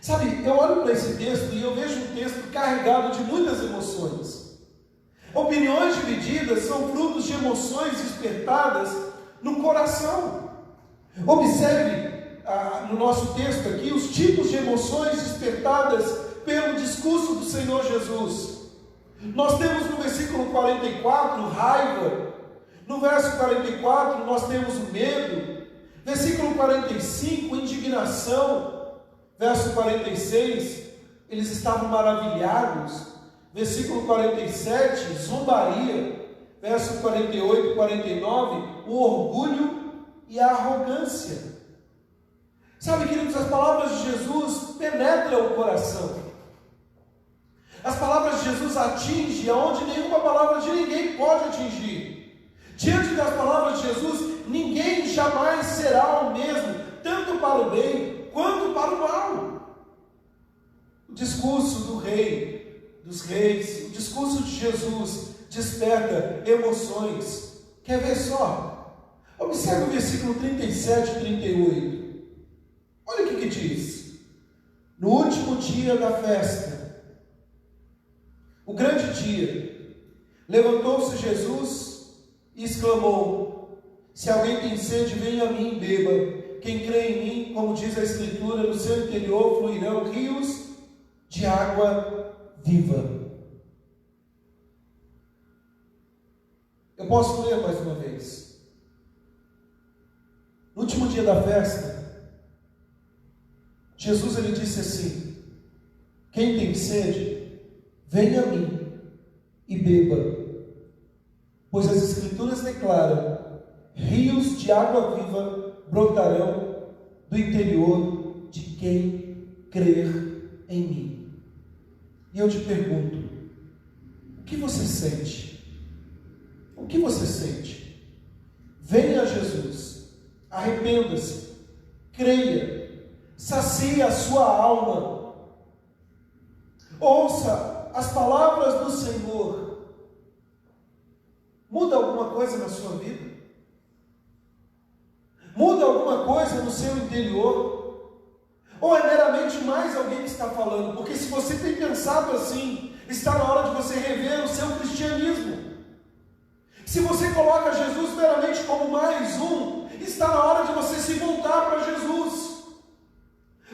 Sabe, eu olho para esse texto e eu vejo um texto carregado de muitas emoções. Opiniões divididas são frutos de emoções despertadas no coração. Observe no nosso texto aqui os tipos de emoções despertadas pelo discurso do Senhor Jesus. Nós temos no versículo 44 raiva, no verso 44 nós temos o medo, versículo 45 indignação, verso 46 eles estavam maravilhados, versículo 47 zombaria, verso 48 e 49 o orgulho e a arrogância. Sabe, queridos, as palavras de Jesus penetram o coração. As palavras de Jesus atingem aonde nenhuma palavra de ninguém pode atingir. Diante das palavras de Jesus, ninguém jamais será o mesmo, tanto para o bem quanto para o mal. O discurso do Rei dos Reis, o discurso de Jesus desperta emoções. Quer ver só? Observe o versículo 37 e 38. Olha o que diz. No último dia da festa, o grande dia, levantou-se Jesus e exclamou: se alguém tem sede, venha a mim e beba. Quem crê em mim, como diz a Escritura, no seu interior fluirão rios de água viva. Eu posso ler mais uma vez. No último dia da festa, Jesus ele disse assim: quem tem sede, venha a mim e beba, pois as Escrituras declaram: rios de água viva brotarão do interior de quem crer em mim. E eu te pergunto, o que você sente? O que você sente? Venha a Jesus, arrependa-se, creia, sacie a sua alma, ouça as palavras do Senhor. Muda alguma coisa na sua vida? Muda alguma coisa no seu interior? Ou é meramente mais alguém que está falando? Porque se você tem pensado assim, está na hora de você rever o seu cristianismo. Se você coloca Jesus meramente como mais um, está na hora de você se voltar para Jesus.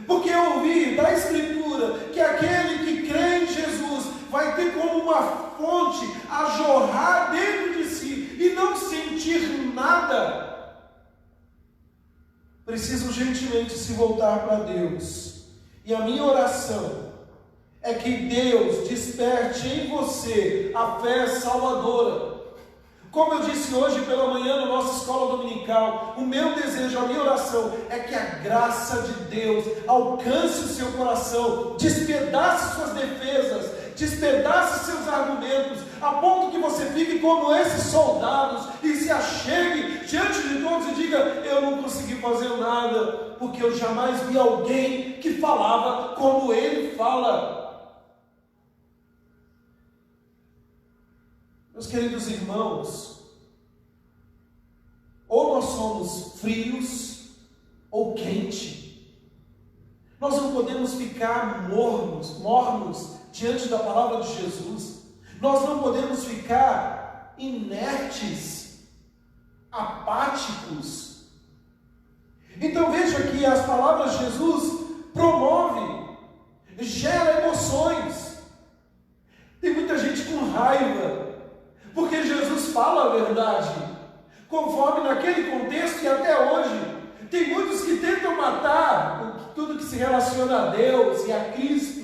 Porque eu ouvi da Escritura que aquele que crê em Jesus vai ter como uma fonte a jorrar dentro de si e não sentir nada. Precisa urgentemente se voltar para Deus. E a minha oração é que Deus desperte em você a fé salvadora. Como eu disse hoje pela manhã na nossa escola dominical, o meu desejo, a minha oração é que a graça de Deus alcance o seu coração, despedace suas defesas, despedace seus argumentos, a ponto que você fique como esses soldados e se achegue diante de todos e diga: eu não consegui fazer nada, porque eu jamais vi alguém que falava como ele fala. Meus queridos irmãos, ou nós somos frios ou quente. Nós não podemos ficar mornos diante da palavra de Jesus. Nós não podemos ficar inertes, apáticos. Então veja que as palavras de Jesus promovem, gera emoções. Tem muita gente com raiva, porque Jesus fala a verdade, conforme naquele contexto e até hoje. Tem muitos que tentam matar tudo que se relaciona a Deus e a Cristo,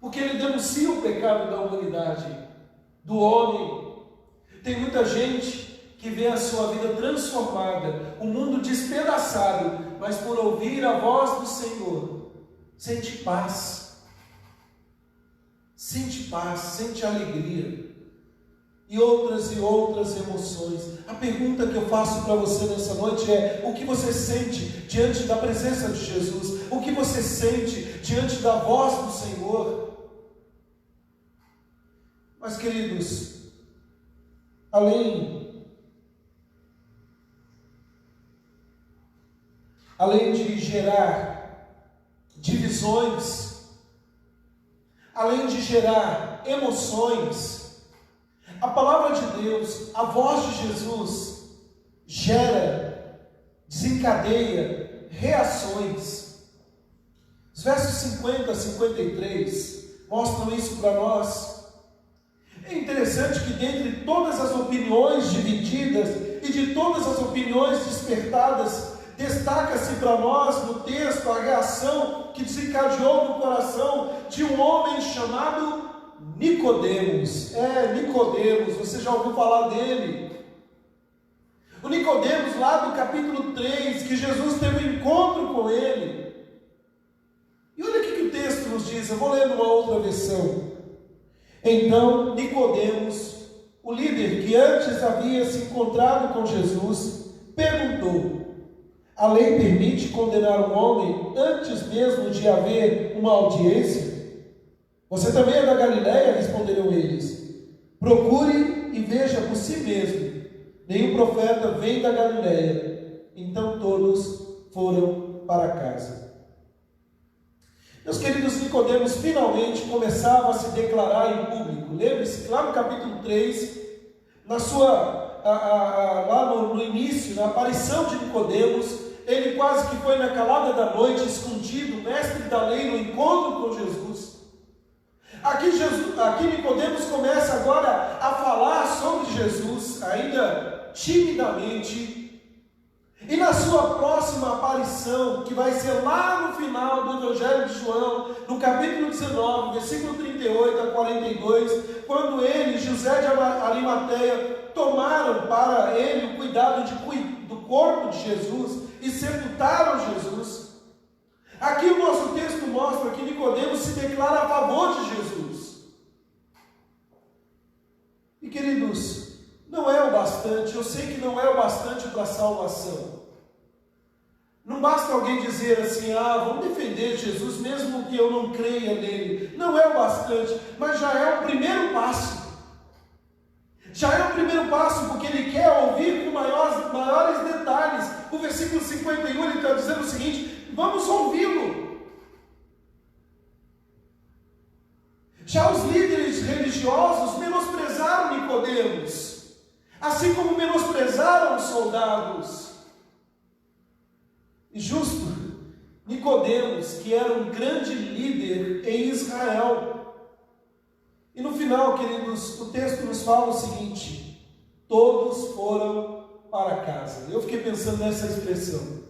porque ele denuncia o pecado da humanidade, do homem. Tem muita gente que vê a sua vida transformada, o mundo despedaçado, mas por ouvir a voz do Senhor, sente paz, sente alegria. E outras emoções. A pergunta que eu faço para você nessa noite é: o que você sente diante da presença de Jesus? O que você sente diante da voz do Senhor? Mas, queridos, além de gerar divisões, além de gerar emoções, a palavra de Deus, a voz de Jesus, desencadeia reações. Os versos 50 a 53 mostram isso para nós. É interessante que dentre todas as opiniões divididas e de todas as opiniões despertadas, destaca-se para nós no texto a reação que desencadeou no coração de um homem chamado Nicodemos. Nicodemos, você já ouviu falar dele? O Nicodemos lá do capítulo 3, que Jesus teve um encontro com ele. E olha o que o texto nos diz, eu vou ler numa outra versão. Então Nicodemos, o líder que antes havia se encontrado com Jesus, perguntou: a lei permite condenar um homem antes mesmo de haver uma audiência? Você também é da Galileia? Responderam eles. Procure e veja por si mesmo. Nenhum profeta vem da Galileia. Então todos foram para casa. Meus queridos, Nicodemos finalmente começava a se declarar em público. Lembre-se que lá no capítulo 3, lá no início, na aparição de Nicodemos, ele quase que foi na calada da noite, escondido, mestre da lei, no encontro com Jesus. Aqui Nicodemos começa agora a falar sobre Jesus, ainda timidamente, e na sua próxima aparição, que vai ser lá no final do Evangelho de João, no capítulo 19, versículo 38 a 42, quando ele e José de Arimateia tomaram para ele o cuidado do corpo de Jesus e sepultaram Jesus. Aqui o nosso texto mostra que Nicodemos se declara a favor de Jesus. E queridos, não é o bastante, eu sei que não é o bastante para a salvação. Não basta alguém dizer assim: vamos defender Jesus mesmo que eu não creia nele. Não é o bastante, mas já é o primeiro passo. Já é o primeiro passo, porque ele quer ouvir com maiores detalhes. O versículo 51 ele está dizendo o seguinte: vamos ouvi-lo. Já os líderes religiosos menosprezaram Nicodemos, assim como menosprezaram os soldados. E justo, Nicodemos, que era um grande líder em Israel. E no final, queridos, o texto nos fala o seguinte: todos foram para casa. Eu fiquei pensando nessa expressão.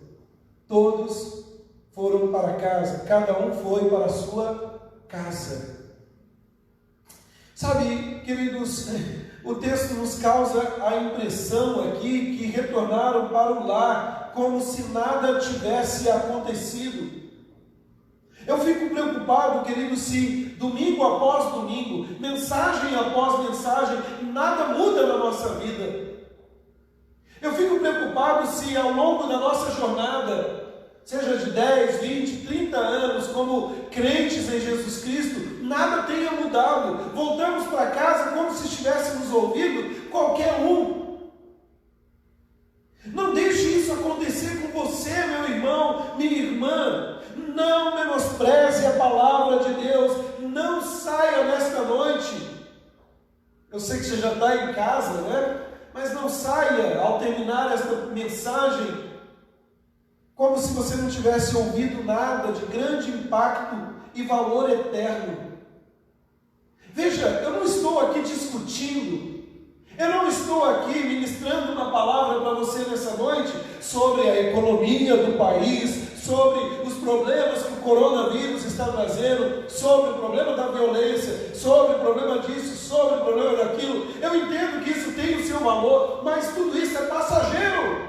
Todos foram para casa, cada um foi para a sua casa. Sabe, queridos, o texto nos causa a impressão aqui que retornaram para o lar como se nada tivesse acontecido. Eu fico preocupado, querido, se domingo após domingo, mensagem após mensagem, nada muda na nossa vida. Eu fico preocupado se ao longo da nossa jornada, seja de 10, 20, 30 anos, como crentes em Jesus Cristo, nada tenha mudado. Voltamos para casa como se estivéssemos ouvindo qualquer um. Não deixe isso acontecer com você, meu irmão, minha irmã. Não menospreze a palavra de Deus. Não saia nesta noite. Eu sei que você já está em casa, né? Mas não saia ao terminar esta mensagem como se você não tivesse ouvido nada de grande impacto e valor eterno. Veja, eu não estou aqui discutindo, eu não estou aqui ministrando uma palavra para você nessa noite sobre a economia do país, sobre os problemas que o coronavírus está trazendo, sobre o problema da violência, sobre o problema disso, sobre o problema daquilo. Eu entendo que isso tem o seu valor, mas tudo isso é passageiro.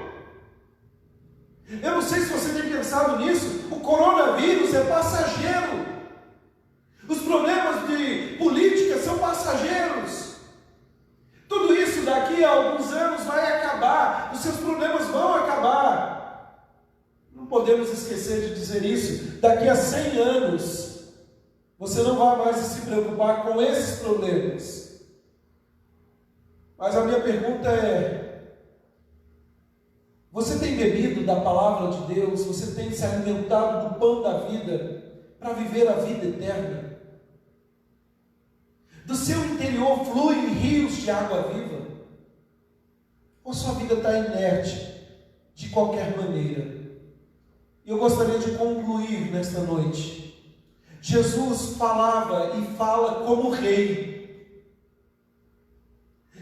Eu não sei se você tem pensado nisso, o coronavírus é passageiro. Os problemas de política são passageiros. Tudo isso daqui a alguns anos vai acabar, os seus problemas vão acabar. Não podemos esquecer de dizer isso. Daqui a 100 anos, você não vai mais se preocupar com esses problemas. Mas a minha pergunta é: você tem bebido da palavra de Deus? Você tem se alimentado do pão da vida para viver a vida eterna? Do seu interior fluem rios de água viva? Ou sua vida está inerte de qualquer maneira? Eu gostaria de concluir nesta noite. Jesus falava e fala como rei.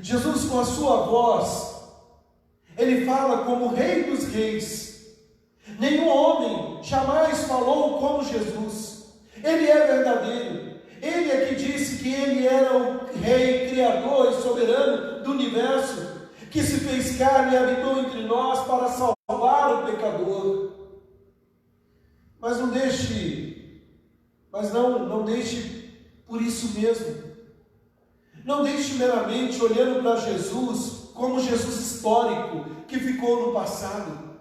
Jesus, com a sua voz, ele fala como Rei dos Reis. Nenhum homem jamais falou como Jesus. Ele é verdadeiro. Ele é que disse que ele era o Rei, Criador e Soberano do universo, que se fez carne e habitou entre nós para salvar o pecador. Mas não deixe por isso mesmo. Não deixe meramente olhando para Jesus como Jesus histórico que ficou no passado.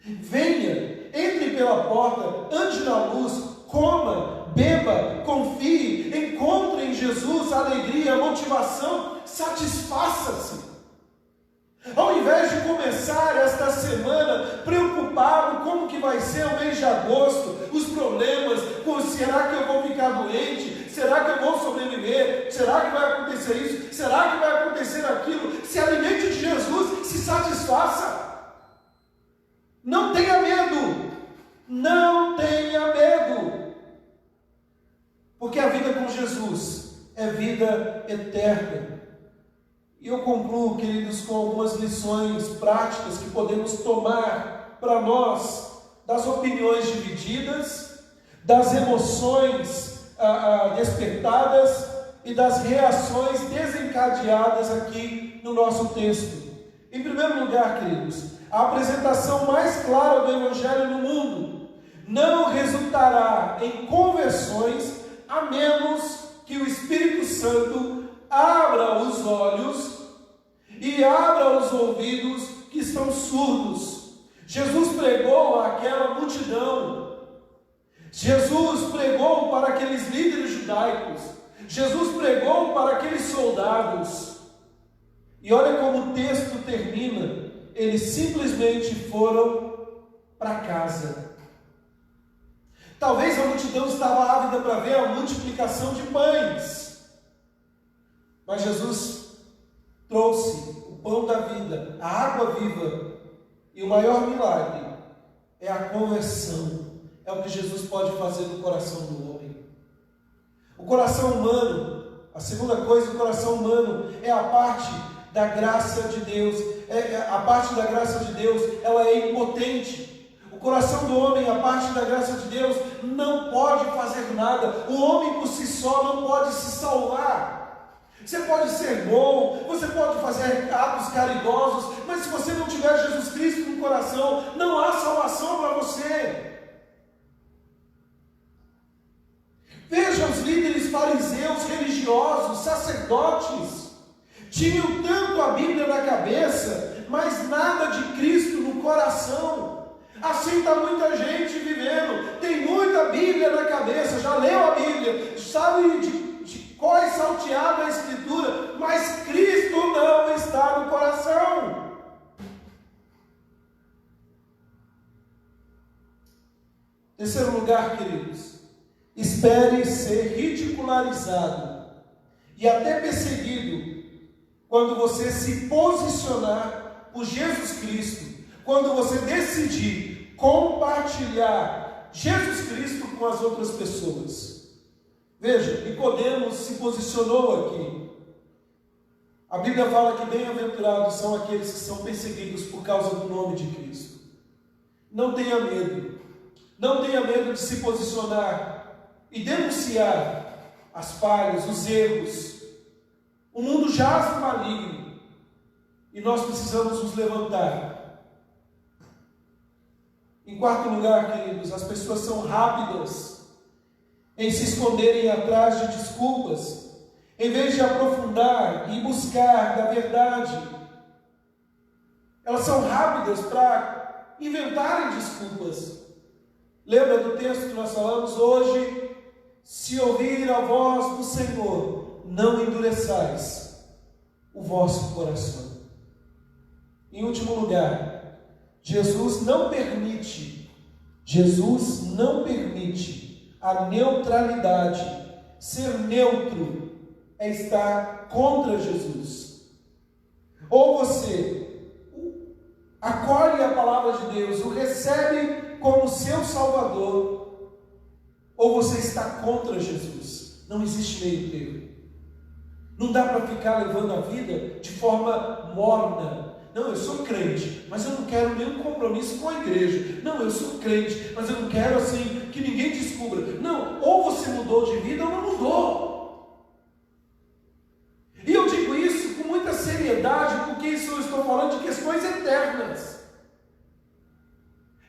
Venha, entre pela porta, ande na luz, coma, beba, confie, encontre em Jesus alegria, motivação, satisfaça-se. Ao invés de começar esta semana preocupado como que vai ser o mês de agosto, os problemas, será que eu vou ficar doente? Será que eu vou sobreviver? Será que vai acontecer isso? Será que vai acontecer aquilo? Se alimente de Jesus, se satisfaça. Não tenha medo. Não tenha medo. Porque a vida com Jesus é vida eterna. E eu concluo, queridos, com algumas lições práticas que podemos tomar para nós das opiniões divididas, das emoções despertadas e das reações desencadeadas aqui no nosso texto. Em primeiro lugar, queridos, a apresentação mais clara do Evangelho no mundo não resultará em conversões a menos que o Espírito Santo abra os olhos e abra os ouvidos que estão surdos. Jesus pregou àquela multidão. Jesus pregou para aqueles líderes judaicos. Jesus pregou para aqueles soldados. E olha como o texto termina. Eles simplesmente foram para casa. Talvez a multidão estava ávida para ver a multiplicação de pães. Mas Jesus trouxe o pão da vida, a água viva. E o maior milagre é a conversão. É o que Jesus pode fazer no coração do homem. O coração humano, a segunda coisa, o coração humano é a parte da graça de Deus. A parte da graça de Deus, ela é impotente. O coração do homem, a parte da graça de Deus, não pode fazer nada. O homem por si só não pode se salvar. Você pode ser bom, você pode fazer atos caridosos, mas se você não tiver Jesus Cristo no coração, não há salvação para você. religiosos, sacerdotes, tinham tanto a Bíblia na cabeça, mas nada de Cristo no coração. Assim está muita gente vivendo, tem muita Bíblia na cabeça, já leu a Bíblia, sabe de cor e salteado a Escritura, mas Cristo não está no coração. Terceiro lugar, queridos, espere ser ridicularizado e até perseguido quando você se posicionar por Jesus Cristo, quando você decidir compartilhar Jesus Cristo com as outras pessoas. Veja, Nicodemos se posicionou aqui. A Bíblia fala que bem-aventurados são aqueles que são perseguidos por causa do nome de Cristo. Não tenha medo. Não tenha medo de se posicionar e denunciar as falhas, os erros. O mundo jaz no maligno e nós precisamos nos levantar. Em quarto lugar, queridos, as pessoas são rápidas em se esconderem atrás de desculpas, em vez de aprofundar e buscar da verdade. Elas são rápidas para inventarem desculpas. Lembra do texto que nós falamos hoje? Se ouvir a voz do Senhor, não endureçais o vosso coração. Em último lugar, Jesus não permite a neutralidade. Ser neutro é estar contra Jesus. Ou você acolhe a palavra de Deus, o recebe como seu Salvador, ou você está contra Jesus. Não existe meio termo. Não dá para ficar levando a vida de forma morna. Não, eu sou crente, mas eu não quero nenhum compromisso com a igreja. Não, eu sou crente, mas eu não quero assim que ninguém descubra. Não, ou você mudou de vida ou não mudou. E eu digo isso com muita seriedade, porque isso eu estou falando de questões eternas.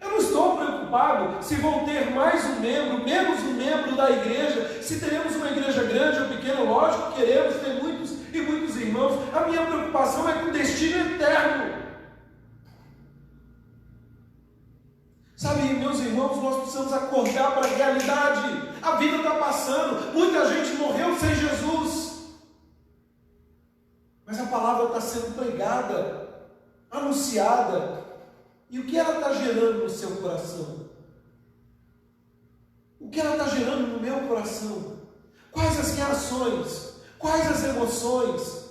Eu não estou preocupado se vão ter mais um membro, menos um membro da igreja, se teremos uma igreja grande ou pequena. Lógico, queremos ter muitos e muitos irmãos. A minha preocupação é com o destino eterno. Sabe, meus irmãos, nós precisamos acordar para a realidade. A vida está passando, muita gente morreu sem Jesus, mas a palavra está sendo pregada, anunciada. E o que ela está gerando no seu coração? O que ela está gerando no meu coração? Quais as reações? Quais as emoções?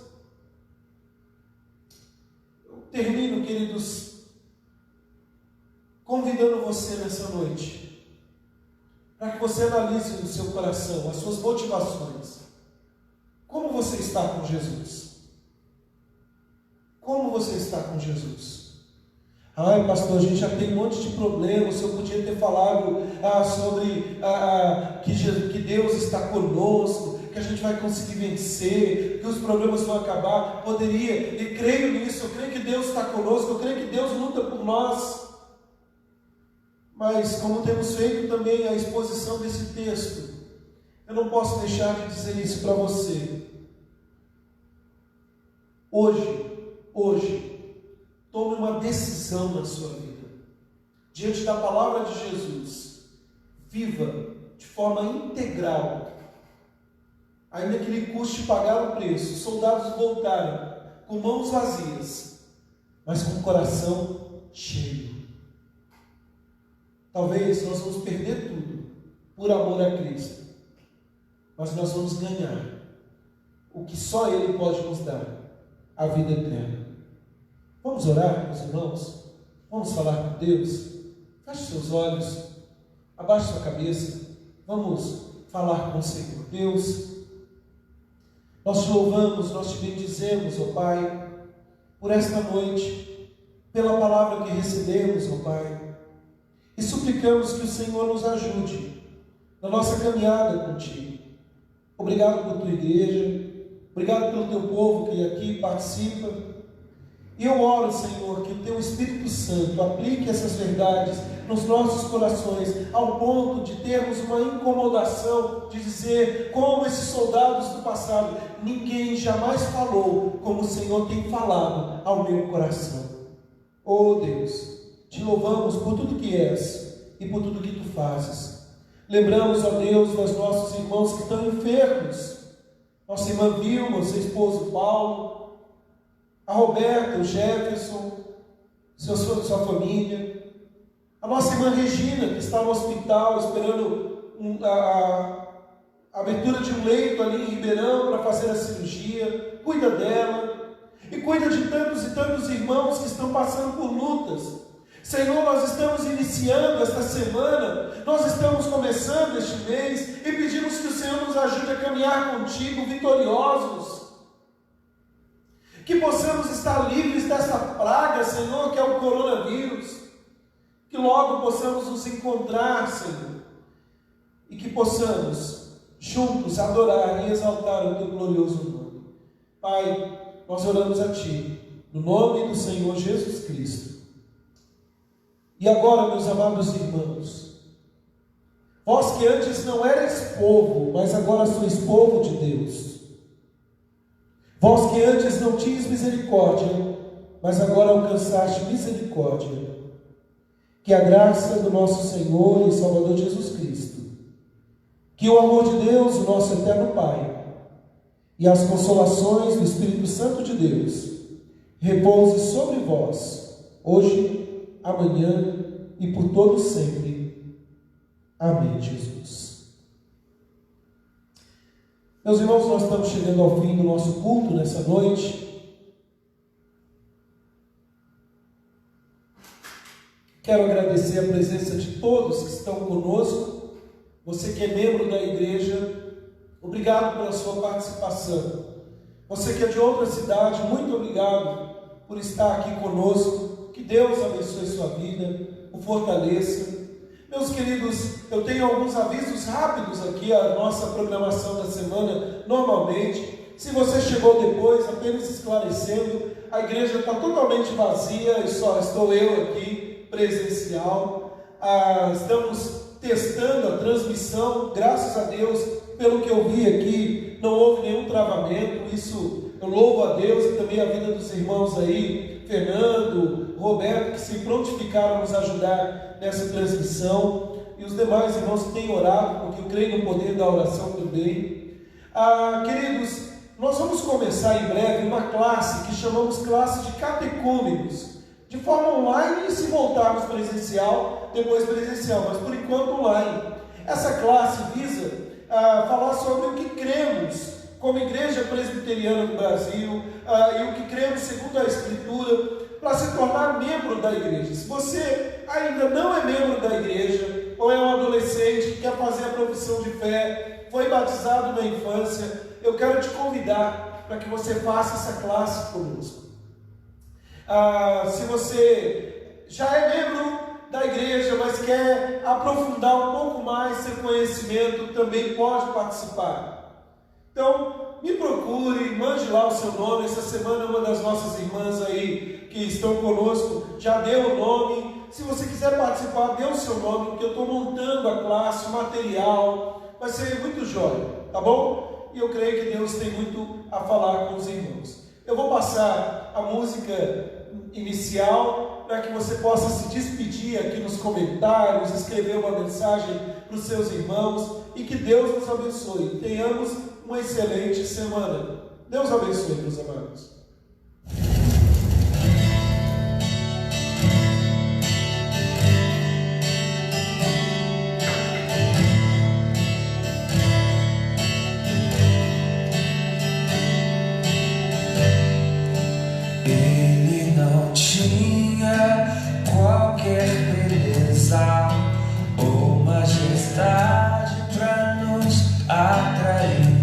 Eu termino, queridos, convidando você nessa noite, para que você analise no seu coração as suas motivações. Como você está com Jesus? Como você está com Jesus? Ai, pastor, a gente já tem um monte de problemas. O senhor podia ter falado sobre que Deus está conosco, que a gente vai conseguir vencer, que os problemas vão acabar. Poderia, e creio nisso, eu creio que Deus está conosco, eu creio que Deus luta por nós. Mas, como temos feito também a exposição desse texto, eu não posso deixar de dizer isso para você. Hoje, tome uma decisão na sua vida. Diante da palavra de Jesus, viva de forma integral. Ainda que lhe custe pagar o preço. Os soldados voltaram com mãos vazias, mas com o coração cheio. Talvez nós vamos perder tudo por amor a Cristo, mas nós vamos ganhar o que só Ele pode nos dar, a vida eterna. Vamos orar, meus irmãos? Vamos falar com Deus? Feche seus olhos, abaixe sua cabeça, vamos falar com o Senhor. Deus, nós te louvamos, nós te bendizemos, ó Pai, por esta noite, pela palavra que recebemos, ó Pai, e suplicamos que o Senhor nos ajude na nossa caminhada contigo. Obrigado por tua igreja, obrigado pelo teu povo que aqui participa. E eu oro, Senhor, que o Teu Espírito Santo aplique essas verdades nos nossos corações, ao ponto de termos uma incomodação de dizer, como esses soldados do passado, ninguém jamais falou como o Senhor tem falado ao meu coração. Oh Deus, te louvamos por tudo que és e por tudo que Tu fazes. Lembramos, ó Deus, dos nossos irmãos que estão enfermos. Nossa irmã Vilma, seu esposo Paulo, a Roberta, o Jefferson, sua família, a nossa irmã Regina, que está no hospital esperando a abertura de um leito ali em Ribeirão para fazer a cirurgia. Cuida dela e cuida de tantos e tantos irmãos que estão passando por lutas. Senhor, nós estamos iniciando esta semana, nós estamos começando este mês e pedimos que o Senhor nos ajude a caminhar contigo vitoriosos. Que possamos estar livres dessa praga, Senhor, que é o coronavírus. Que logo possamos nos encontrar, Senhor. E que possamos juntos adorar e exaltar o Teu glorioso nome. Pai, nós oramos a Ti, no nome do Senhor Jesus Cristo. E agora, meus amados irmãos, vós que antes não erais povo, mas agora sois povo de Deus. Vós que antes não tinhas misericórdia, mas agora alcançaste misericórdia. Que a graça do nosso Senhor e Salvador Jesus Cristo, que o amor de Deus, o nosso eterno Pai, e as consolações do Espírito Santo de Deus, repouse sobre vós, hoje, amanhã e por todo sempre. Amém, Jesus. Meus irmãos, nós estamos chegando ao fim do nosso culto nessa noite. Quero agradecer a presença de todos que estão conosco. Você que é membro da igreja, obrigado pela sua participação. Você que é de outra cidade, muito obrigado por estar aqui conosco. Que Deus abençoe sua vida, o fortaleça. Meus queridos, eu tenho alguns avisos rápidos aqui, a nossa programação da semana, normalmente. Se você chegou depois, apenas esclarecendo, a igreja está totalmente vazia e só estou eu aqui, presencial. Estamos testando a transmissão, graças a Deus, pelo que eu vi aqui, não houve nenhum travamento. Isso eu louvo a Deus e também a vida dos irmãos aí, Fernando, Roberto, que se prontificaram a nos ajudar nessa transmissão, e os demais irmãos que têm orado, porque eu creio no poder da oração também. Queridos, nós vamos começar em breve uma classe que chamamos classe de catecúmenos, de forma online, e se voltarmos presencial, depois presencial, mas por enquanto online. Essa classe visa falar sobre o que cremos como Igreja Presbiteriana do Brasil, e o que cremos segundo a Escritura, para se tornar membro da igreja. Se você ainda não é membro da igreja, ou é um adolescente que quer fazer a profissão de fé, foi batizado na infância, eu quero te convidar para que você faça essa classe conosco. Se você já é membro da igreja, mas quer aprofundar um pouco mais seu conhecimento, também pode participar. Então, me procure, mande lá o seu nome. Essa semana uma das nossas irmãs aí que estão conosco já deu o nome. Se você quiser participar, dê o seu nome, porque eu estou montando a classe, o material, vai ser muito jóia, tá bom? E eu creio que Deus tem muito a falar com os irmãos. Eu vou passar a música inicial para que você possa se despedir aqui nos comentários, escrever uma mensagem para os seus irmãos, e que Deus nos abençoe. Tenhamos uma excelente semana. Deus abençoe, meus amados. Ele não tinha qualquer beleza ou majestade para nos atrair.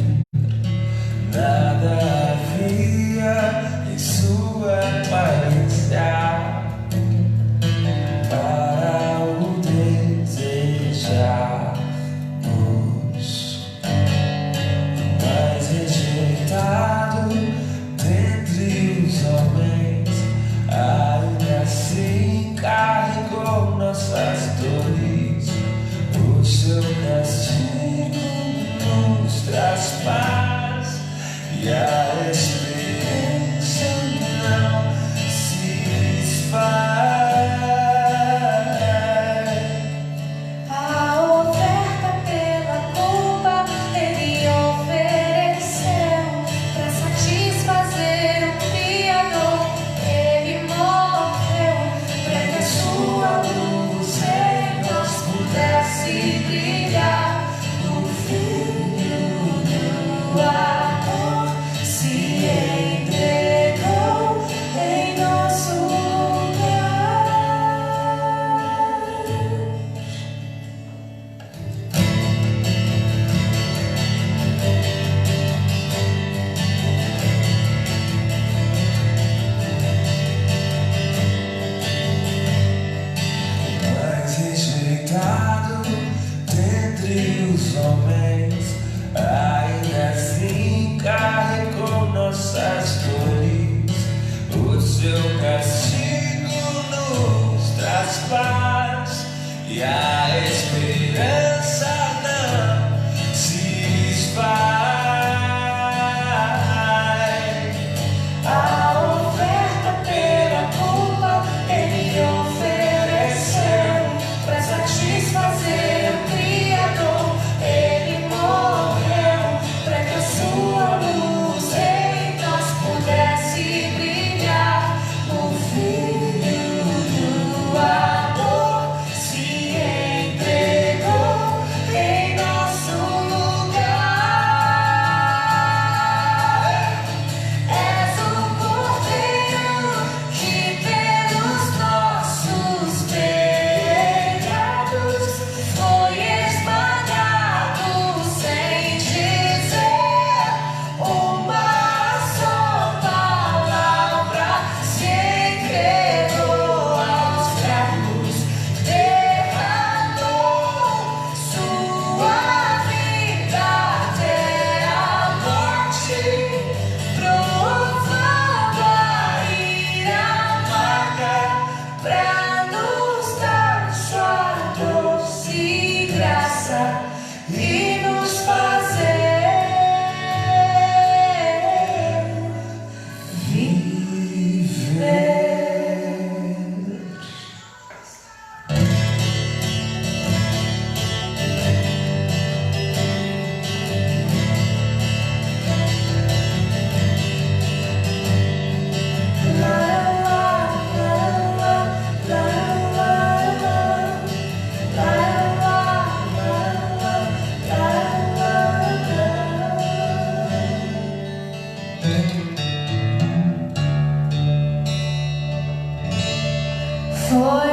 Nada havia castigo nos traz paz e a esperança não se esvai. A oferta pela culpa Ele ofereceu para satisfazer o Criador. Ele morreu para que a sua luz em nós pudesse brilhar. O Filho do amor se entregou em nosso lugar. És o Cordeiro que pelos nossos pecados foi esmagado sem dizer uma só palavra. Se entregou aos cravos, derramou sua vida até a morte, provando a ira amarga pra nos dar sua doce graça e nos fazer viver. Foi